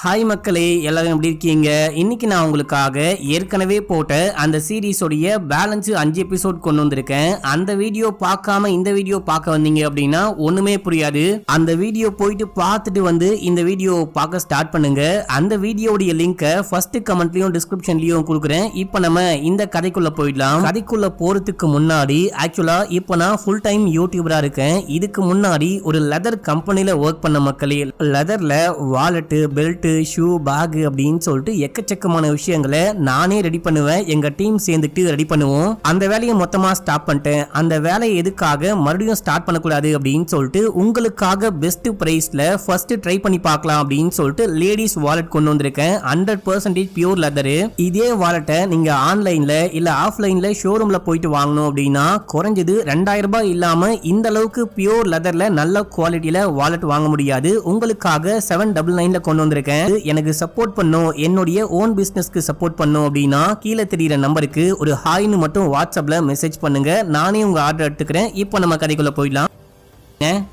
Hi மக்களே, எல்லாரும் எப்படி இருக்கீங்க? இன்னைக்கு நான் உங்களுக்காக ஏற்கனவே போட்ட அந்த சீரிஸோடைய பேலன்ஸ் 5 எபிசோட் கொண்டு வந்திருக்கேன். அந்த வீடியோ பார்க்காம இந்த வீடியோ பார்க்க வந்தீங்க அப்படின்னா ஒண்ணுமே புரியாது. அந்த வீடியோ போயிட்டு பார்த்துட்டு வந்து இந்த வீடியோ பார்க்க ஸ்டார்ட் பண்ணுங்க. அந்த வீடியோடைய லிங்கை ஃபர்ஸ்ட் கமெண்ட்லயும் டிஸ்கிரிப்ஷன்லயும் கொடுக்குறேன். இப்போ நம்ம இந்த கதைக்குள்ள போயிடலாம். கதைக்குள்ள போறதுக்கு முன்னாடி ஆக்சுவலா இப்போ நான் ஃபுல் டைம் யூடியூபரா இருக்கேன். இதுக்கு முன்னாடி ஒரு லெதர் கம்பெனில ஒர்க் பண்ண மக்களே. லெதர்ல வாலெட், பெல்ட், ஷூ, பேக் அப்படின்னு சொல்லிட்டு எக்கச்சக்கமான விஷயங்களை நானே ரெடி பண்ணுவேன். எங்க டீம் சேர்ந்துட்டு ரெடி பண்ணுவோம். அந்த வேலையை மொத்தமா ஸ்டாப் பண்ணிட்டேன். அந்த வேலையை எதுக்காக மறுபடியும் ஸ்டார்ட் பண்ணக்கூடாது அப்படின்னு சொல்லிட்டு உங்களுக்காக பெஸ்ட் பிரைஸ்ல ஃபர்ஸ்ட் ட்ரை பண்ணி பார்க்கலாம் அப்படின்னு சொல்லிட்டு லேடிஸ் வாலெட் கொண்டு வந்திருக்கேன். 100% பியூர் லெதர். இதே வாலெட்டை நீங்க ஆன்லைன்ல இல்ல ஆஃப்லைன்ல ஷோரூம்ல போயிட்டு வாங்கணும் அப்படின்னா குறைஞ்சது 2000 ரூபாய் இல்லாம இந்த அளவுக்கு பியூர் லெதர்ல நல்ல குவாலிட்டியில வாலெட் வாங்க முடியாது. உங்களுக்காக 799ல கொண்டு வந்திருக்கேன். எனக்கு சப்போர்ட் பண்ணும், என்னுடைய ஓன் பிசினஸ்க்கு சப்போர்ட் பண்ணும் அப்படின்னா கீழே தெரியுற நம்பருக்கு ஒரு ஹாய்னு மட்டும் வாட்ஸ்அப்ல மெசேஜ் பண்ணுங்க. நானே உங்க ஆர்டர் எடுத்துக்கிறேன். இப்போ நம்ம கதைக்குள்ள போயிடலாம்.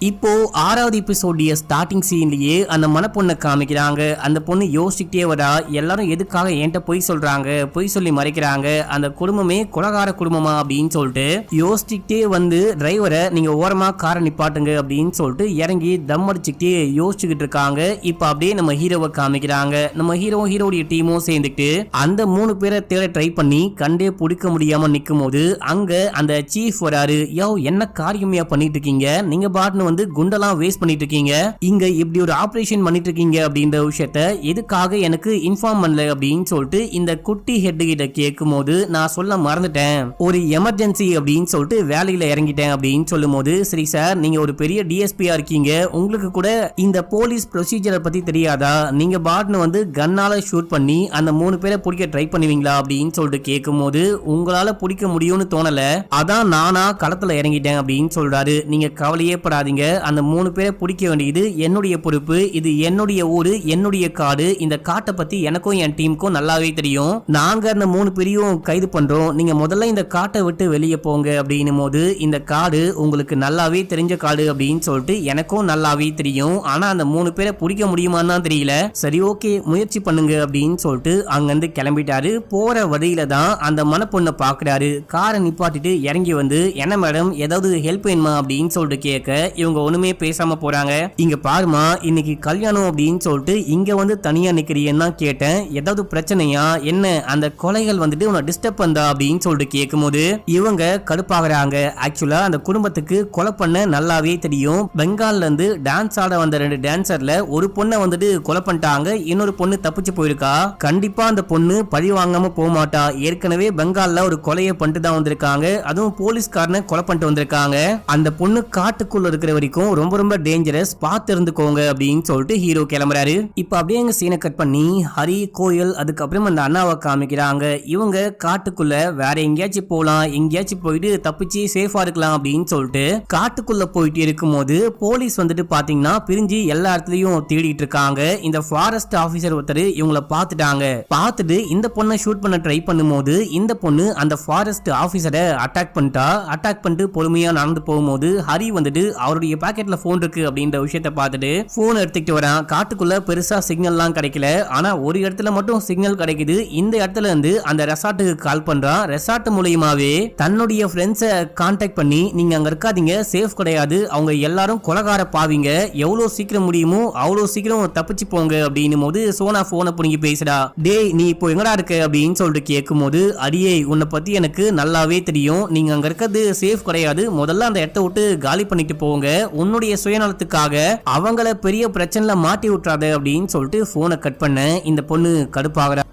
இப்போ 6வது எபிசோடிய ஸ்டார்டிங் சீன்லயே அந்த மனப்பொண்ணை காமிக்கிறாங்க. அந்த பொண்ணு யோசிச்சுட்டே வரா. எல்லாரும் எதுக்காக என்கிட்ட பொய் சொல்றாங்க, பொய் சொல்லி மறைக்கிறாங்க, அந்த குடும்பமே கொலகார குடும்பமா அப்படின்னு சொல்லிட்டு யோசிச்சுட்டே வந்து டிரைவரை நீங்க ஓரமா காரை நிப்பாட்டுங்க அப்படின்னு சொல்லிட்டு இறங்கி தம் அடிச்சுக்கிட்டே யோசிச்சுக்கிட்டு இருக்காங்க. இப்ப அப்படியே நம்ம ஹீரோவை காமிக்கிறாங்க. நம்ம ஹீரோடைய டீமும் சேர்ந்துட்டு அந்த 3 பேரை தேட ட்ரை பண்ணி கண்டே பிடிக்க முடியாம நிக்கும் போது அங்க அந்த சீஃப் வராரு. யோ, என்ன காரியமையா பண்ணிட்டு இருக்கீங்க? நீங்க பாட்னு வந்து குண்டெல்லாம் வேஸ்ட் பண்ணிட்டு இருக்கீங்க. இங்க இப்படி ஒரு ஆபரேஷன் பண்ணிட்டு இருக்கீங்க அப்படின்ற விஷயத்த எதுக்காக எனக்கு இன்ஃபார்ம் பண்ணல அப்படின்னு சொல்லிட்டு இந்த குட்டி ஹெட் கிட்ட கேட்கும் போது நான் சொல்ல மறந்துட்டேன், ஒரு எமர்ஜென்சி அப்படின்னு சொல்லிட்டு வேலையில இறங்கிட்டேன் அப்படின்னு சொல்லும் போது, சரி சார், நீங்க ஒரு பெரிய டிஎஸ்பியா இருக்கீங்க, உங்களுக்கு கூட இந்த போலீஸ் ப்ரொசீஜரை பத்தி தெரியாதா? நீங்க பாட்னு வந்து கன்னால ஷூட் பண்ணி அந்த 3 பேரை பிடிக்க ட்ரை பண்ணுவீங்களா அப்படின்னு சொல்லிட்டு கேட்கும் போது, உங்களால பிடிக்க முடியும்னு தோணல, அதான் நானா களத்துல இறங்கிட்டேன் அப்படின்னு சொல்றாரு. நீங்க கவலையே படாதீங்க, அந்த 3 பேரை பிடிக்க வேண்டியது என்னுடைய பொறுப்பு. இது என்னுடைய ஊரு, என்னுடைய காடு. இந்த காட்டை பத்தி எனக்கும் என் டீமுக்கும் நல்லாவே தெரியும். நாங்க அந்த 3 பேரையும் கைது பண்றோம். நீங்க முதல்ல இந்த காட்டை விட்டு வெளியே போங்க அப்படின்னும் போது, இந்த காடு உங்களுக்கு நல்லாவே தெரிஞ்ச காடு அப்படின்னு சொல்லிட்டு எனக்கும் நல்லாவே தெரியும். ஆனா அந்த 3 பேரை பிடிக்க முடியுமான்னு தான் தெரியல. சரி, ஓகே, முயற்சி பண்ணுங்க அப்படின்னு சொல்லிட்டு அங்கிருந்து கிளம்பிட்டாரு. போற வழியில தான் அந்த மனப்பொண்ணை பாக்குறாரு. காரை நிப்பாட்டிட்டு இறங்கி வந்து, என்ன மேடம், ஏதாவது ஹெல்ப் வேணுமா அப்படின்னு சொல்லிட்டு கேட்க இவங்க ஒண்ணுமே பேசாம போறாங்க. இங்க பாருமா, இன்னைக்கு கல்யாணம் அப்படின்னு சொல்லிட்டு இங்க வந்து தனியா நிக்கிறீன்னு கேட்டேன். ஏதாவது பிரச்சனையா என்ன? அந்த கொலைகள் வந்துட்டு உன்னை டிஸ்டர்ப் பண்ணா அப்படின்னு சொல்லிட்டு கேட்கும் போது இவங்க கடுப்பாகிறாங்க. ஆக்சுவலா அந்த குடும்பத்துக்கு கொலை பண்ண நல்லாவே தெரியும். பெங்கால்ல இருந்து டான்ஸ் ஆட வந்த 2 டான்சர்ல ஒரு பொண்ணை வந்துட்டு கொலை பண்ணிட்டாங்க. இன்னொரு பொண்ணு தப்பிச்சு போயிருக்கா. கண்டிப்பா அந்த பொண்ணு பழி வாங்காம போக மாட்டா. ஏற்கனவே பெங்கால்ல ஒரு கொலையை பண்ணிட்டு தான் வந்திருக்காங்க. அதுவும் போலீஸ்காரனை கொலை பண்ணிட்டு வந்திருக்காங்க. அந்த பொண்ணு காட்டுக்குள்ள இருக்கிற வரைக்கும் ரொம்ப ரொம்ப டேஞ்சரஸ், பார்த்து இருந்துக்கோங்க அப்படின்னு சொல்லிட்டு ஹீரோ கிளம்புறாரு. இப்ப அப்படியே எங்க சீனை கட் பண்ணி ஹரி, கோயல், அதுக்கப்புறம் அந்த அண்ணாவை காமிக்கிறாங்க. இவங்க காட்டுக்குள்ள வேற எங்கேயாச்சும் போலாம், எங்கேயாச்சும் போயிட்டு தப்பிச்சு சேஃபா இருக்கலாம் அப்படின்னு சொல்லிட்டு காட்டுக்குள்ள போயிட்டு இருக்கும் போது போலீஸ் வந்துட்டு பாத்தீங்கன்னா பிரிஞ்சு எல்லா இடத்துலயும் தேடிட்டு இருக்காங்க. இந்த ஃபாரஸ்ட் ஆபீசர் ஒருத்தர் இவங்களை பார்த்துட்டாங்க. பார்த்துட்டு இந்த பொண்ணை ஷூட் பண்ண ட்ரை பண்ணும் போது இந்த பொண்ணு அந்த ஃபாரஸ்ட் ஆபீசரை அட்டாக் பண்ணிட்டா. அட்டாக் பண்ணிட்டு பொறுமையா நடந்து போகும்போது ஹரி வந்துட்டு அவருடைய பாக்கெட்ல போன் இருக்கு அப்படின்ற விஷயத்த பார்த்துட்டு போன் எடுத்துக்கிட்டு வரான். காட்டுக்குள்ள பெருசா சிக்னல்லாம் கிடைக்கல. ஆனா ஒரு இடத்துல மட்டும் சிக்னல் கிடைக்குது. இந்த இடத்துல இருந்து அந்த ரெசார்ட்டுக்கு கால் பண்றான். ரெசார்ட் மூலமாவே தன்னுடைய ஃப்ரெண்ட்ஸை கான்டாக்ட் பண்ணி, நீங்க அங்க இருக்காதீங்க, சேஃப் கிடையாது, அவங்க எல்லாரும் கொலகார பாவீங்க, எவ்வளவு சீக்கிரம் முடியுமோ அவ்வளவு சீக்கிரம் தப்பிச்சு போங்க அப்படின்னும் போது சோனா போனை புடுங்கி பேசுறா. டேய், நீ இப்போ எங்கடா இருக்க அப்படின்னு சொல்லிட்டு கேட்கும் போது, அடியே, உன்னை பத்தி எனக்கு நல்லாவே தெரியும், நீங்க அங்க இருக்கிறது சேஃப் கிடையாது, முதல்ல அந்த இடத்த விட்டு காலி பண்ணிட்டு போங்க, உன்னுடைய சுயநலத்துக்காக அவங்கள பெரிய பிரச்சனைல மாட்டி விட்டுறாத அப்படின்னு சொல்லிட்டு போனை கட் பண்ண இந்த பொண்ணு கடுப்பாகிறா.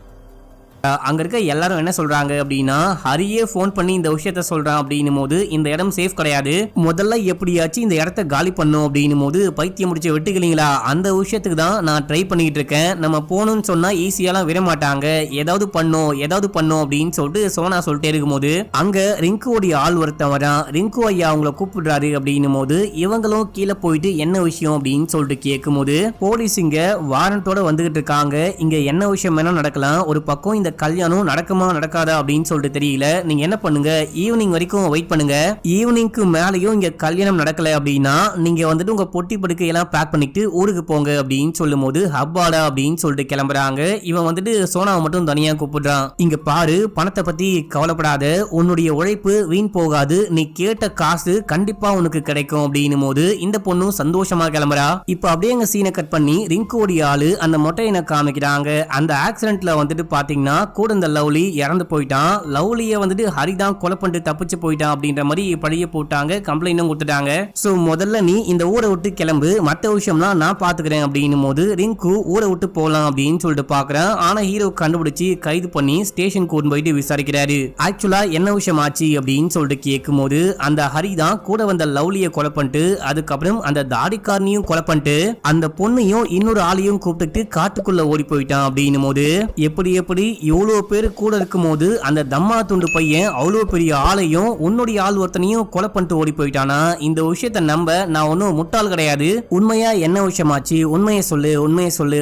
அங்க இருக்க எல்லாரும் என்ன சொல்றாங்க அப்படின்னா, ஹரியே போன் பண்ணி இந்த விஷயத்த சொல்றான் அப்படின்னும் போது இந்த இடம் சேஃப் கிடையாது, முதல்ல எப்படியாச்சும் இந்த இடத்த காலி பண்ணும் அப்படின்னும் போது, பைத்தியம் முடிச்சு வெட்டுக்கிறீங்களா, அந்த விஷயத்துக்கு தான் நான் ட்ரை பண்ணிட்டு இருக்கேன், நம்ம போகணும்னு சொன்னா ஈஸியாலாம் விட மாட்டாங்க, ஏதாவது பண்ணும் அப்படின்னு சொல்லிட்டு சோனா சொல்லிட்டே இருக்கும் போது அங்க ரிங்குவோடைய ஆள் ஒருத்தன் வரான். ரிங்கு ஐயா அவங்கள கூப்பிடுறாரு அப்படின்னும் போது இவங்களும் கீழே போயிட்டு என்ன விஷயம் அப்படின்னு சொல்லிட்டு கேட்கும் போது, போலீஸ் இங்க வாரண்டோட வந்துகிட்டு இருக்காங்க, இங்க என்ன விஷயம் வேணா நடக்கலாம், ஒரு பக்கம் இந்த இந்த கல்யாணம் நடக்குமா நடக்காதா அப்படின்னு சொல்லிட்டு தெரியல. நீங்க என்ன பண்ணுங்க, ஈவினிங் வரைக்கும் வெயிட் பண்ணுங்க. ஈவினிங்க்கு மேலயும் இங்க கல்யாணம் நடக்கல அப்படின்னா நீங்க வந்துட்டு உங்க பொட்டி படுக்கையெல்லாம் பேக் பண்ணிட்டு ஊருக்கு போங்க அப்படின்னு சொல்லும் போது ஹப்பாடா அப்படின்னு சொல்லிட்டு கிளம்புறாங்க. இவன் வந்துட்டு சோனாவை மட்டும் தனியா கூப்பிடுறான். இங்க பாரு, பணத்தை பத்தி கவலைப்படாத, உன்னுடைய உழைப்பு வீண் போகாது, நீ கேட்ட காசு கண்டிப்பா உனக்கு கிடைக்கும் அப்படின்னும் போது இந்த பொண்ணும் சந்தோஷமா கிளம்புறா. இப்ப அப்படியே எங்க சீனை கட் பண்ணி ரிங்கோடைய ஆளு அந்த மொட்டையனை காமிக்கிறாங்க. அந்த ஆக்சிடென்ட்ல வந்துட்டு பாத்தீங்கன்னா கூட இந்த லவ்லி இறந்து போயிட்டான். லவ்லிய வந்துட்டு ஹரிதான் கொலை பண்ணிட்டு தப்பிச்சு போயிட்டான் அப்படின்ற மாதிரி பழிய போட்டாங்க, கம்ப்ளைண்டும் கொடுத்துட்டாங்க. சோ முதல்ல நீ இந்த ஊரை விட்டு கிளம்பு, மத்த விஷயம்லாம் நான் பாத்துக்கிறேன் அப்படின்னும் போது ரிங்கு ஊரை விட்டு போலாம் அப்படின்னு சொல்லிட்டு பாக்குறேன். ஆனா ஹீரோ கண்டுபிடிச்சு கைது பண்ணி ஸ்டேஷன் கூட்டு போயிட்டு விசாரிக்கிறாரு. ஆக்சுவலா என்ன விஷயம் ஆச்சு அப்படின்னு சொல்லிட்டு கேட்கும் போது அந்த ஹரிதான் கூட வந்த லவ்லிய கொலை பண்ணிட்டு அதுக்கப்புறம் அந்த தாடிக்காரனையும் கொலை பண்ணிட்டு அந்த பொண்ணையும் இன்னொரு ஆளையும் கூப்பிட்டு காட்டுக்குள்ள ஓடி போயிட்டான் அப்படின்னும் போது எப்படி இவ்வளவு பேரு கூட இருக்கும் போது அந்த தம்மா துண்டு பையன் அவ்வளவு பெரிய ஆளையும் உன்னுடைய ஆள் ஒருத்தனையும் கொலை பண்ணிட்டு ஓடி போயிட்டானா? இந்த விஷயத்த நம்ப நான் ஒன்னும் முட்டாள் கிடையாது, உண்மையா என்ன விஷயமாச்சு, உண்மையை சொல்லு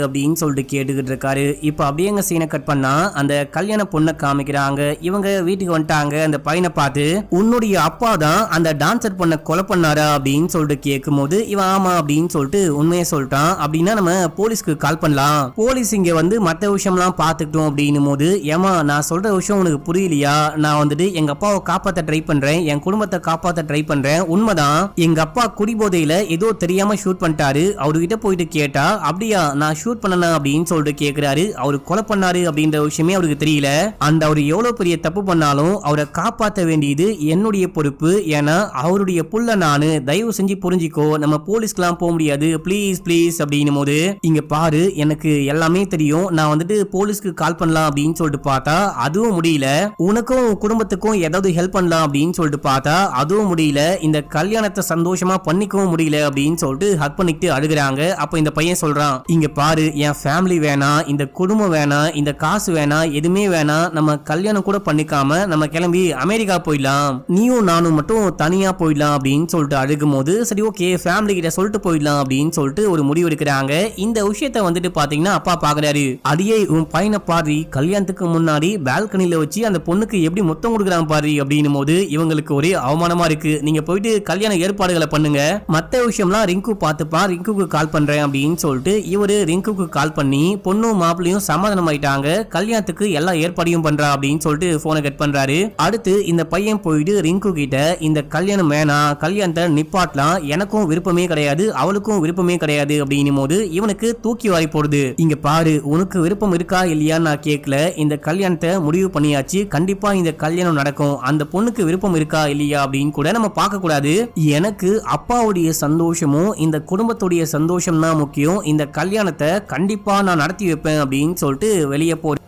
அப்படின்னு சொல்லிட்டு கேட்டுக்கிட்டு இருக்காரு. இப்ப அப்படியே எங்க சீனை கட் பண்ணா அந்த கல்யாண பொண்ணை காமிக்கிறாங்க. இவங்க வீட்டுக்கு வந்துட்டாங்க. அந்த பையனை பார்த்து உன்னுடைய அப்பா தான் அந்த டான்சர் பொண்ணை கொலை பண்ணாரா அப்படின்னு சொல்லிட்டு கேட்கும் போது இவன் ஆமா அப்படின்னு சொல்லிட்டு உண்மையை சொல்லிட்டான். அப்படின்னா நம்ம போலீஸ்க்கு கால் பண்ணலாம், போலீஸ் இங்க வந்து மத்த விஷயம்லாம் பாத்துக்கிட்டோம் அப்படின்னும் போது ஏமா நான் சொல்ற விஷயம் உனக்கு புரியலையா? நான் வந்துட்டு எங்க அப்பாவை காப்பாத்த ட்ரை பண்றேன், என் குடும்பத்தை காப்பாத்த ட்ரை பண்றேன். உண்மைதான், எங்க அப்பா குடிபோதையில ஏதோ தெரியாம ஷூட் பண்ணிட்டாரு. அவர்கிட்ட போயிட்டு கேட்டா அப்படியா நான் ஷூட் பண்ணனா அப்படின்னு சொல்லிட்டு கேக்குறாரு. அவரு கொலை பண்ணாரு அப்படின்ற விஷயமே அவருக்கு தெரியல. அந்த அவர் எவ்வளவு பெரிய தப்பு பண்ணாலும் அவரை காப்பாற்ற வேண்டியது என்னுடைய பொறுப்பு. ஏன்னா அவருடைய புள்ள நானு, தயவு செஞ்சு புரிஞ்சிக்கோ, நம்ம போலீஸ்க்குலாம் போக முடியாது, ப்ளீஸ் ப்ளீஸ் அப்படின்னும் போது இங்க பாரு எனக்கு எல்லாமே தெரியும், நான் வந்துட்டு போலீஸ்க்கு கால் பண்ணலாம் அப்படின்னு சொல்லிட்டு பார்த்தா அதுவும் முடியல, உனக்கும் குடும்பத்துக்கும் ஏதாவது ஹெல்ப் பண்ணலாம் அப்படின்னு சொல்லிட்டு பார்த்தா அதுவும் முடியல, இந்த கல்யாணத்தை சந்தோஷமா பண்ணிக்கவும் முடியல அப்படின்னு சொல்லிட்டு ஹக் பண்ணிட்டு அழுகுறாங்க. அப்ப இந்த பையன் சொல்றான், இங்க பாரு என் ஃபேமிலி வேணாம், இந்த குடும்பம் வேணாம், இந்த காசு வேணாம், எதுவுமே வேணாம், நம்ம கல்யாணம் கூட பண்ணிக்காம நம்ம கிளம்பி அமெரிக்கா போயிடலாம், நீயும் நானும் மட்டும் தனியா போயிடலாம் அப்படின்னு சொல்லிட்டு அழுகும் போது சரி ஓகே ஃபேமிலி கிட்ட சொல்லிட்டு போயிடலாம் அப்படின்னு சொல்லிட்டு ஒரு முடிவு எடுக்கிறாங்க. இந்த விஷயத்த வந்துட்டு பாத்தீங்கன்னா அப்பா பாக்குறாரு. அடியே உன் பையனை பாரு, கல்யாணத்துக்கு முன்னாடி பால்கனில வச்சு அந்த பொண்ணுக்கு எப்படி மொத்தம் கொடுக்குறாங்க பாரு அப்படின்னும் போது இவங்களுக்கு ஒரே அவமானமா இருக்கு. நீங்க போயிட்டு கல்யாண ஏற்பாடுகளை பண்ணுங்க, மத்த விஷயம்லாம் ரிங்கு பாத்துப்பான், ரிங்குக்கு கால் பண்றேன் அப்படின்னு சொல்லிட்டு இவரு ரிங்குக்கு கால் பண்ணி பொண்ணும் மாப்பிளையும் சமாதானம் ஆயிட்டாங்க, கல்யாணத்துக்கு எல்லா ஏற்பாடையும் பண்றா அப்படின்னு சொல்லிட்டு போனை கட் பண்றாரு. அடுத்து இந்த பையன் போயிட்டு ரிங்கு கிட்ட இந்த கல்யாணம் வேணாம், கல்யாணத்தை நிப்பாட்டலாம், எனக்கும் விருப்பமே கிடையாது, அவளுக்கும் விருப்பமே கிடையாது அப்படின்னும் போது இவனுக்கு தூக்கி வாரி போடுது. இங்க பாரு உனக்கு விருப்பம் இருக்கா இல்லையா நான் கேட்கல, இந்த கல்யாணத்தை முடிவு பண்ணியாச்சு, கண்டிப்பா இந்த கல்யாணம் நடக்கும், அந்த பொண்ணுக்கு விருப்பம் இருக்கா இல்லையா அப்படின்னு கூட நம்ம பார்க்க கூடாது. எனக்கு அப்பாவுடைய சந்தோஷமும் இந்த குடும்பத்துடைய சந்தோஷம் தான் முக்கியம், இந்த கல்யாணத்தை கண்டிப்பா நான் நடத்தி வைப்பேன் அப்படின்னு சொல்லிட்டு வெளியே போறேன்.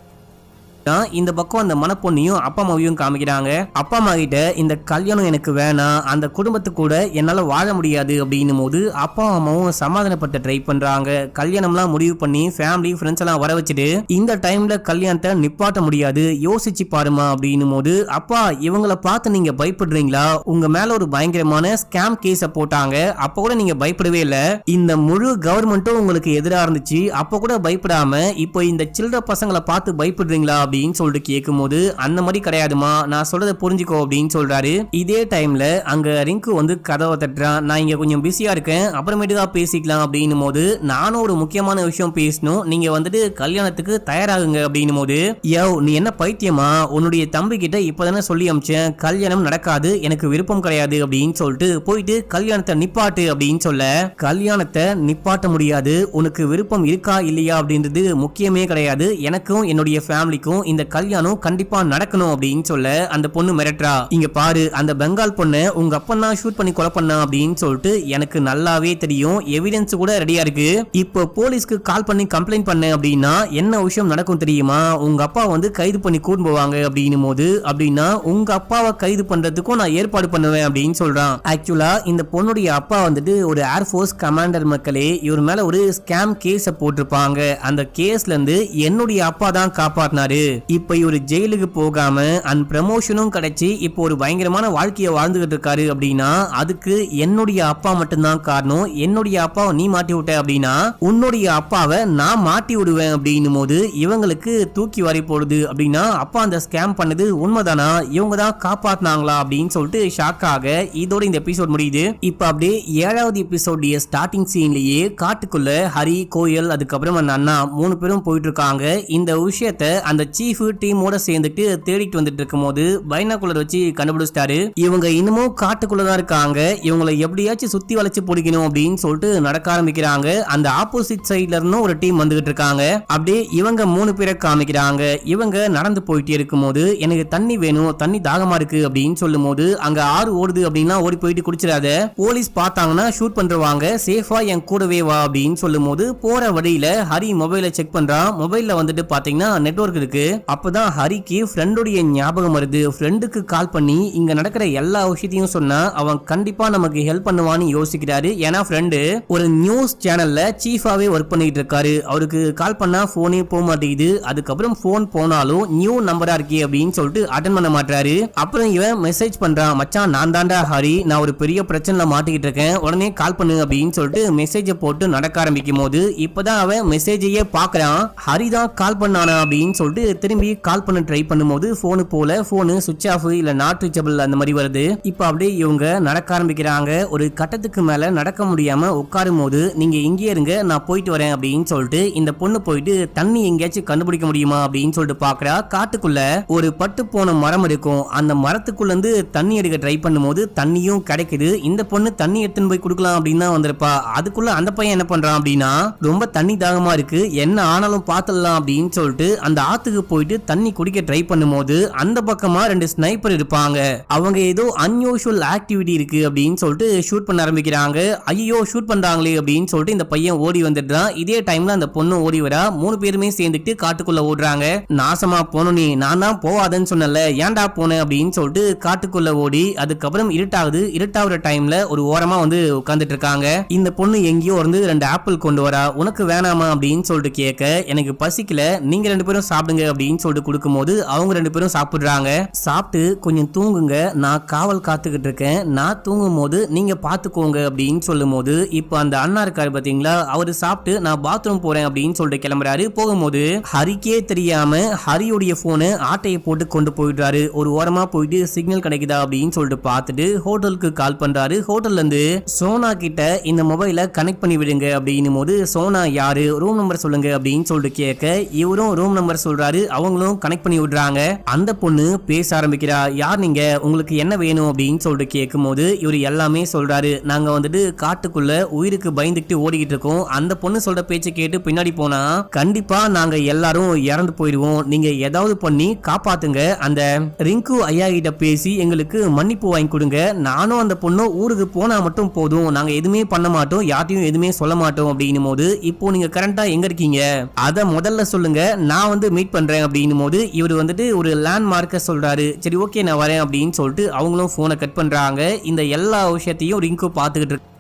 இந்த பக்கம் அந்த மனப்பொண்ணையும் அப்பா அம்மாவையும் காமிக்கிறாங்க. அப்பா அம்மா கிட்ட இந்த கல்யாணம் எனக்கு வேணாம், அந்த குடும்பத்து கூட என்னால வாழ முடியாது அப்படின்னும் போது அப்பா அம்மாவும் சமாதானப்பட்ட ட்ரை பண்றாங்க. கல்யாணம்லாம் முடிவு பண்ணி ஃபேமிலி ஃப்ரெண்ட்ஸ் எல்லாம் வர வச்சுட்டு இந்த டைம்ல கல்யாணத்தை நிப்பாட்ட முடியாது, யோசிச்சு பாருமா அப்படின்னும் போது அப்பா இவங்களை பார்த்து நீங்க பயப்படுறீங்களா, உங்க மேல ஒரு பயங்கரமான ஸ்கேம் கேஸ போட்டாங்க, அப்ப கூட நீங்க பயப்படவே இல்ல, இந்த முழு கவர்மெண்ட்டும் உங்களுக்கு எதிராக இருந்துச்சு, அப்ப கூட பயப்படாம இப்போ இந்த சில்லற பசங்களை பார்த்து பயப்படுறீங்களா அப்படின்னு சொல்லிட்டு கேட்கும் போது அந்த மாதிரி கிடையாதுமா, நான் சொல்றதை புரிஞ்சுக்கோ அப்படின்னு சொல்றாரு. இதே டைம்ல அங்க ரிங்கு வந்து கதவை தட்டுறான். நான் இங்க கொஞ்சம் பிஸியா இருக்கேன், அப்புறமேட்டு தான் பேசிக்கலாம் அப்படின்னும் போது நானும் ஒரு முக்கியமான விஷயம் பேசணும், நீங்க வந்துட்டு கல்யாணத்துக்கு தயாராகுங்க அப்படின்னும் போது யோ நீ என்ன பைத்தியமா, உன்னுடைய தம்பி கிட்ட இப்பதானே சொல்லி அமிச்சேன் கல்யாணம் நடக்காது, எனக்கு விருப்பம் கிடையாது அப்படின்னு சொல்லிட்டு போயிட்டு கல்யாணத்தை நிப்பாட்டு அப்படின்னு சொல்ல, கல்யாணத்தை நிப்பாட்ட முடியாது, உனக்கு விருப்பம் இருக்கா இல்லையா அப்படின்றது முக்கியமே கிடையாது, எனக்கும் என்னுடைய ஃபேமிலிக்கும் இந்த கல்யாணம் கண்டிப்பா நடக்கணும் அப்படின்னு சொல்ல அந்த பொண்ணு மிரட்டா. இங்க பாரு அந்த பெங்கால் பொண்ணு உங்க அப்பன் தான் ஷூட் பண்ணி கொலை பண்ணா அப்படின்னு சொல்லிட்டு எனக்கு நல்லாவே தெரியும், எவிடன்ஸ் கூட ரெடியா இருக்கு, இப்போ போலீஸ்க்கு கால் பண்ணி கம்ப்ளைண்ட் பண்ண அப்படின்னா என்ன விஷயம் நடக்கும் தெரியுமா, உங்க அப்பா வந்து கைது பண்ணி கூட்டு போவாங்க அப்படின்னும் போது அப்படின்னா உங்க அப்பாவை கைது பண்றதுக்கும் நான் ஏற்பாடு பண்ணுவேன் அப்படின்னு சொல்றான். ஆக்சுவலா இந்த பொண்ணுடைய அப்பா வந்துட்டு ஒரு ஏர்போர்ஸ் கமாண்டர் மக்களே, இவர் மேல ஒரு ஸ்கேம் கேஸ போட்டிருப்பாங்க, அந்த கேஸ்ல இருந்து என்னுடைய அப்பா தான் காப்பாத்தினாரு, இப்ப இவரு ஜெயிலுக்கு போகாம அண்ட் ப்ரமோஷனும் கிடைச்சி இப்போ ஒரு பயங்கரமான வாழ்க்கையை வாழ்ந்துகிட்டு இருக்காரு அப்படின்னா அதுக்கு என்னுடைய அப்பா மட்டும்தான் காரணம். என்னுடைய அப்பாவை நீ மாட்டி விட்ட அப்படின்னா உன்னுடைய அப்பாவை நான் மாட்டி விடுவேன் அப்படின்னும் போது இவங்களுக்கு தூக்கி வாரி போடுது. அப்படின்னா அப்பா அந்த ஸ்கேம் பண்ணது உண்மைதானா, இவங்க தான் காப்பாத்தினாங்களா அப்படின்னு சொல்லிட்டு ஷாக் ஆக இதோட இந்த எபிசோட் முடியுது. இப்ப அப்படியே 7வது எபிசோட் ஸ்டார்டிங் சீன்லயே காட்டுக்குள்ள ஹரி, கோயல், அதுக்கப்புறம் அந்த அண்ணா 3 பேரும் போயிட்டு இருக்காங்க. இந்த விஷயத்த அந்த சீஃப் டீமோட சேர்ந்துட்டு தேடிட்டு வந்துட்டு இருக்கும் போது பைனாகுலர் வச்சு கண்டுபிடிச்சிட்டாரு. இவங்க இன்னமும் காட்டுக்குள்ளதான் இருக்காங்க, இவங்களை எப்படியாச்சும் சுத்தி வளைச்சு பிடிக்கணும் அப்படின்னு சொல்லிட்டு நடக்க ஆரம்பிக்கிறாங்க. அந்த ஆப்போசிட் சைட்ல இருந்தும் ஒரு டீம் வந்துகிட்டு இருக்காங்க. அப்படியே இவங்க 3 பேரை காமிக்கிறாங்க. இவங்க நடந்து போயிட்டே இருக்கும் போது எனக்கு தண்ணி வேணும், தண்ணி தாகமா இருக்கு அப்படின்னு சொல்லும் போது அங்க ஆறு ஓடுது அப்படின்னா ஓடி போயிட்டு குடிச்சிடாத, போலீஸ் பார்த்தாங்கன்னா ஷூட் பண்றவாங்க, சேஃபா என் கூடவே வா அப்படின்னு சொல்லும் போது போற வழியில ஹரி மொபைலை செக் பண்றான். மொபைல்ல வந்துட்டு பாத்தீங்கன்னா நெட்வொர்க் இருக்கு. அப்பதான் ஹரிக்கு ஃப்ரெண்டுடைய ஞாபகம் வருது. ஃப்ரெண்டுக்கு கால் பண்ணி இங்க நடக்கிற எல்லா விஷயத்தையும் சொன்னா அவன் கண்டிப்பா நமக்கு ஹெல்ப் பண்ணுவான்னு யோசிக்கிறாரு. ஏன்னா ஃப்ரெண்டு ஒரு நியூஸ் சேனல்ல சீஃபாவே ஒர்க் பண்ணிட்டு இருக்காரு. அவருக்கு கால் பண்ணா போனே போக மாட்டேங்குது. அதுக்கப்புறம் போன் போனாலும் நியூ நம்பரா இருக்கே அப்படின்னு சொல்லிட்டு அட்டன் பண்ண மாட்டாரு. அப்புறம் இவன் மெசேஜ் பண்றான், மச்சான் நான் தாண்டா ஹரி, நான் ஒரு பெரிய பிரச்சனைல மாட்டிக்கிட்டு இருக்கேன், உடனே கால் பண்ணு அப்படின்னு சொல்லிட்டு மெசேஜை போட்டு நடக்க ஆரம்பிக்கும் போது இப்பதான் அவன் மெசேஜையே பாக்குறான். ஹரி தான் கால் பண்ணானா அப்படின்னு சொல்லிட்டு திரும்பி கால் பண்ண ட்ரை பண்ணும்போது போனு போல, போனு சுவிட்ச் ஆஃப் இல்ல நாட் ரீச்சபிள் அந்த மாதிரி வருது. இப்ப அப்படியே இவங்க நடக்க ஆரம்பிக்கிறாங்க. ஒரு கட்டத்துக்கு மேல நடக்க முடியாம உட்காரும் போது நீங்க இங்கே இருங்க நான் போயிட்டு வரேன் அப்படின்னு சொல்லிட்டு இந்த பொண்ணு போயிட்டு தண்ணி எங்கேயாச்சும் கண்டுபிடிக்க முடியுமா அப்படின்னு சொல்லிட்டு பாக்குறா. காட்டுக்குள்ள ஒரு பட்டு போன மரம் இருக்கும். அந்த மரத்துக்குள்ள இருந்து தண்ணி எடுக்க ட்ரை பண்ணும்போது தண்ணியும் கிடைக்குது. இந்த பொண்ணு தண்ணி எடுத்துன்னு போய் குடுக்கலாம் அப்படின்னு தான் வந்திருப்பா. அதுக்குள்ள அந்த பையன் என்ன பண்றான் அப்படின்னா ரொம்ப தண்ணி தாகமா இருக்கு, என்ன ஆனாலும் பாத்துடலாம் அப்படின்னு சொல்லிட்டு அந்த ஆத்துக்கு போயிட்டு தண்ணி குடிக்க ட்ரை பண்ணும்போது அந்த பக்கமா 2 ஸ்னைப்பர் இருப்பாங்க. அவங்க ஏதோ அன்யூஷுவல் ஆக்டிவிட்டி இருக்கு அப்படின்னு சொல்லிட்டு ஷூட் பண்ண ஆரம்பிக்கிறாங்க. ஐயோ ஷூட் பண்றாங்களே அப்படின்னு சொல்லிட்டு இந்த பையன் ஓடி வந்துடுறான். இதே டைம்ல அந்த பொண்ணு ஓடி வரா. 3 பேருமே சேர்ந்துட்டு காட்டுக்குள்ள ஓடுறாங்க. நாசமா போன நீ, நான் தான் போவாதன்னு சொன்னல, ஏன்டா போன அப்படின்னு சொல்லிட்டு காட்டுக்குள்ள ஓடி அதுக்கப்புறம் இருட்டாகுது. இருட்டாகிற டைம்ல ஒரு ஓரமா வந்து உட்கார்ந்துட்டு இருக்காங்க. இந்த பொண்ணு எங்கேயோ இருந்து 2 ஆப்பிள் கொண்டு வரா. உனக்கு வேணாமா அப்படின்னு சொல்லிட்டு கேட்க எனக்கு பசிக்கல, நீங்க 2 பேரும் சாப்பிடுங்க அப்படின்னு சொல்லிட்டு கொடுக்கும்போது அவங்க 2 பேரும் சாப்பிடுறாங்க. சாப்பிட்டு கொஞ்சம் தூங்குங்க, நான் காவல் காத்துக்கிட்டு இருக்கேன், நான் தூங்கும் போது நீங்க பாத்துக்கோங்க அப்படின்னு சொல்லும் போது இப்ப அந்த அண்ணா இருக்காரு பாத்தீங்களா, அவரு சாப்பிட்டு நான் பாத்ரூம் போறேன் அப்படின்னு சொல்லிட்டு கிளம்புறாரு. போகும்போது ஹரிக்கே தெரியாம ஹரியுடைய போனை ஆட்டையை போட்டு கொண்டு போயிடுறாரு. ஒரு ஓரமா போயிட்டு சிக்னல் கிடைக்குதா அப்படின்னு சொல்லிட்டு பார்த்துட்டு ஹோட்டலுக்கு கால் பண்றாரு. ஹோட்டல்ல இருந்து சோனா கிட்ட இந்த மொபைலை கனெக்ட் பண்ணி விடுங்க அப்படின்னும் போது சோனா யாரு, ரூம் நம்பர் சொல்லுங்க அப்படின்னு சொல்லிட்டு கேட்க இவரும் ரூம் நம்பர் சொல்றாரு. அவங்களும் கனெக்ட் பண்ணி விடுறாங்க. அந்த பொண்ணு பேச ஆரம்பிக்கிறா, யார் நீங்க, உங்களுக்கு என்ன வேணும் அப்படின்னு சொல்லிட்டு கேட்கும் போது இவர் எல்லாமே சொல்றாரு. நாங்க வந்துட்டு காட்டுக்குள்ள உயிருக்கு பயந்துட்டு ஓடிக்கிட்டு இருக்கோம். அந்த பொண்ணு சொல்ற பேச்சை கேட்டு பின்னாடி போனா கண்டிப்பா நாங்க எல்லாரும் இறந்து போயிடுவோம், நீங்க ஏதாவது பண்ணி காப்பாத்துங்க, அந்த ரிங்கு ஐயா கிட்ட பேசி எங்களுக்கு மன்னிப்பு வாங்கி கொடுங்க, நானும் அந்த பொண்ணும் ஊருக்கு போனா மட்டும் போதும், நாங்க எதுவுமே பண்ண மாட்டோம், யார்ட்டையும் எதுவுமே சொல்ல மாட்டோம் அப்படின்னும் போது இப்போ நீங்க கரண்டா எங்க இருக்கீங்க அத முதல்ல சொல்லுங்க, நான் வந்து மீட் பண்றேன் அப்படின்னும் போது இவர் வந்துட்டு ஒரு லேண்ட் மார்க்க சொல்றாரு. சரி ஓகே நான் வரேன் அப்படின்னு சொல்லிட்டு அவங்களும் போனை கட் பண்றாங்க. இந்த எல்லா விஷயத்தையும் ரிங்கு பாத்துக்கிட்டு இருக்கு.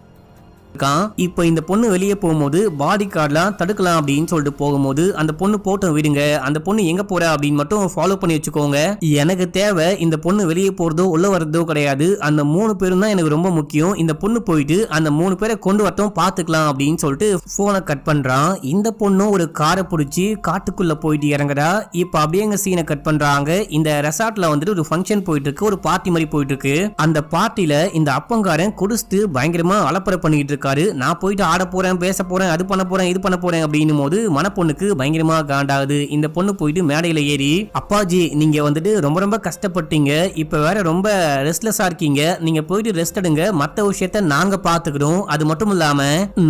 இப்ப இந்த பொண்ணு வெளியே போகும்போது பாடி கார்டெலாம் தடுக்கலாம் அப்படின்னு சொல்லிட்டு போகும்போது அந்த பொண்ணு போட்டோ விடுங்க, அந்த பொண்ணு எங்க போற அப்படின்னு மட்டும் ஃபாலோ பண்ணி வச்சுக்கோங்க, எனக்கு தேவை இந்த பொண்ணு வெளியே போறதோ உள்ள வரதோ கிடையாது, அந்த 3 பேரும் தான் எனக்கு ரொம்ப முக்கியம், இந்த பொண்ணு போயிட்டு அந்த 3 பேரை கொண்டு வரட்டும் பாத்துக்கலாம் அப்படின்னு சொல்லிட்டு போனை கட் பண்றான். இந்த பொண்ணு ஒரு காரை பிடிச்சி காட்டுக்குள்ள போயிட்டு இறங்குறா. இப்ப அப்படியே எங்க சீனை கட் பண்றாங்க. இந்த ரெசார்ட்ல வந்துட்டு ஒரு ஃபங்க்ஷன் போயிட்டு இருக்கு, ஒரு பார்ட்டி மாதிரி போயிட்டு இருக்கு. அந்த பார்ட்டில இந்த அப்பங்காரன் குடிச்சிட்டு பயங்கரமா அலப்பறை பண்ணிட்டு இருக்காரு. நான் போயிட்டு ஆட போறேன், பேச போறேன், அது பண்ண போறேன், இது பண்ண போறேன் அப்படின்னும் போது மனப்பொண்ணுக்கு பயங்கரமா காண்டாகுது. இந்த பொண்ணு போயிட்டு மேடையில ஏறி, அப்பாஜி நீங்க வந்துட்டு ரொம்ப ரொம்ப கஷ்டப்பட்டீங்க, இப்ப வேற ரொம்ப ரெஸ்ட்லெஸ்ஸா இருக்கீங்க, நீங்க போயிட்டு ரெஸ்ட் எடுங்க, மத்த விஷயத்த நாங்க பாத்துக்கிறோம், அது மட்டும் இல்லாம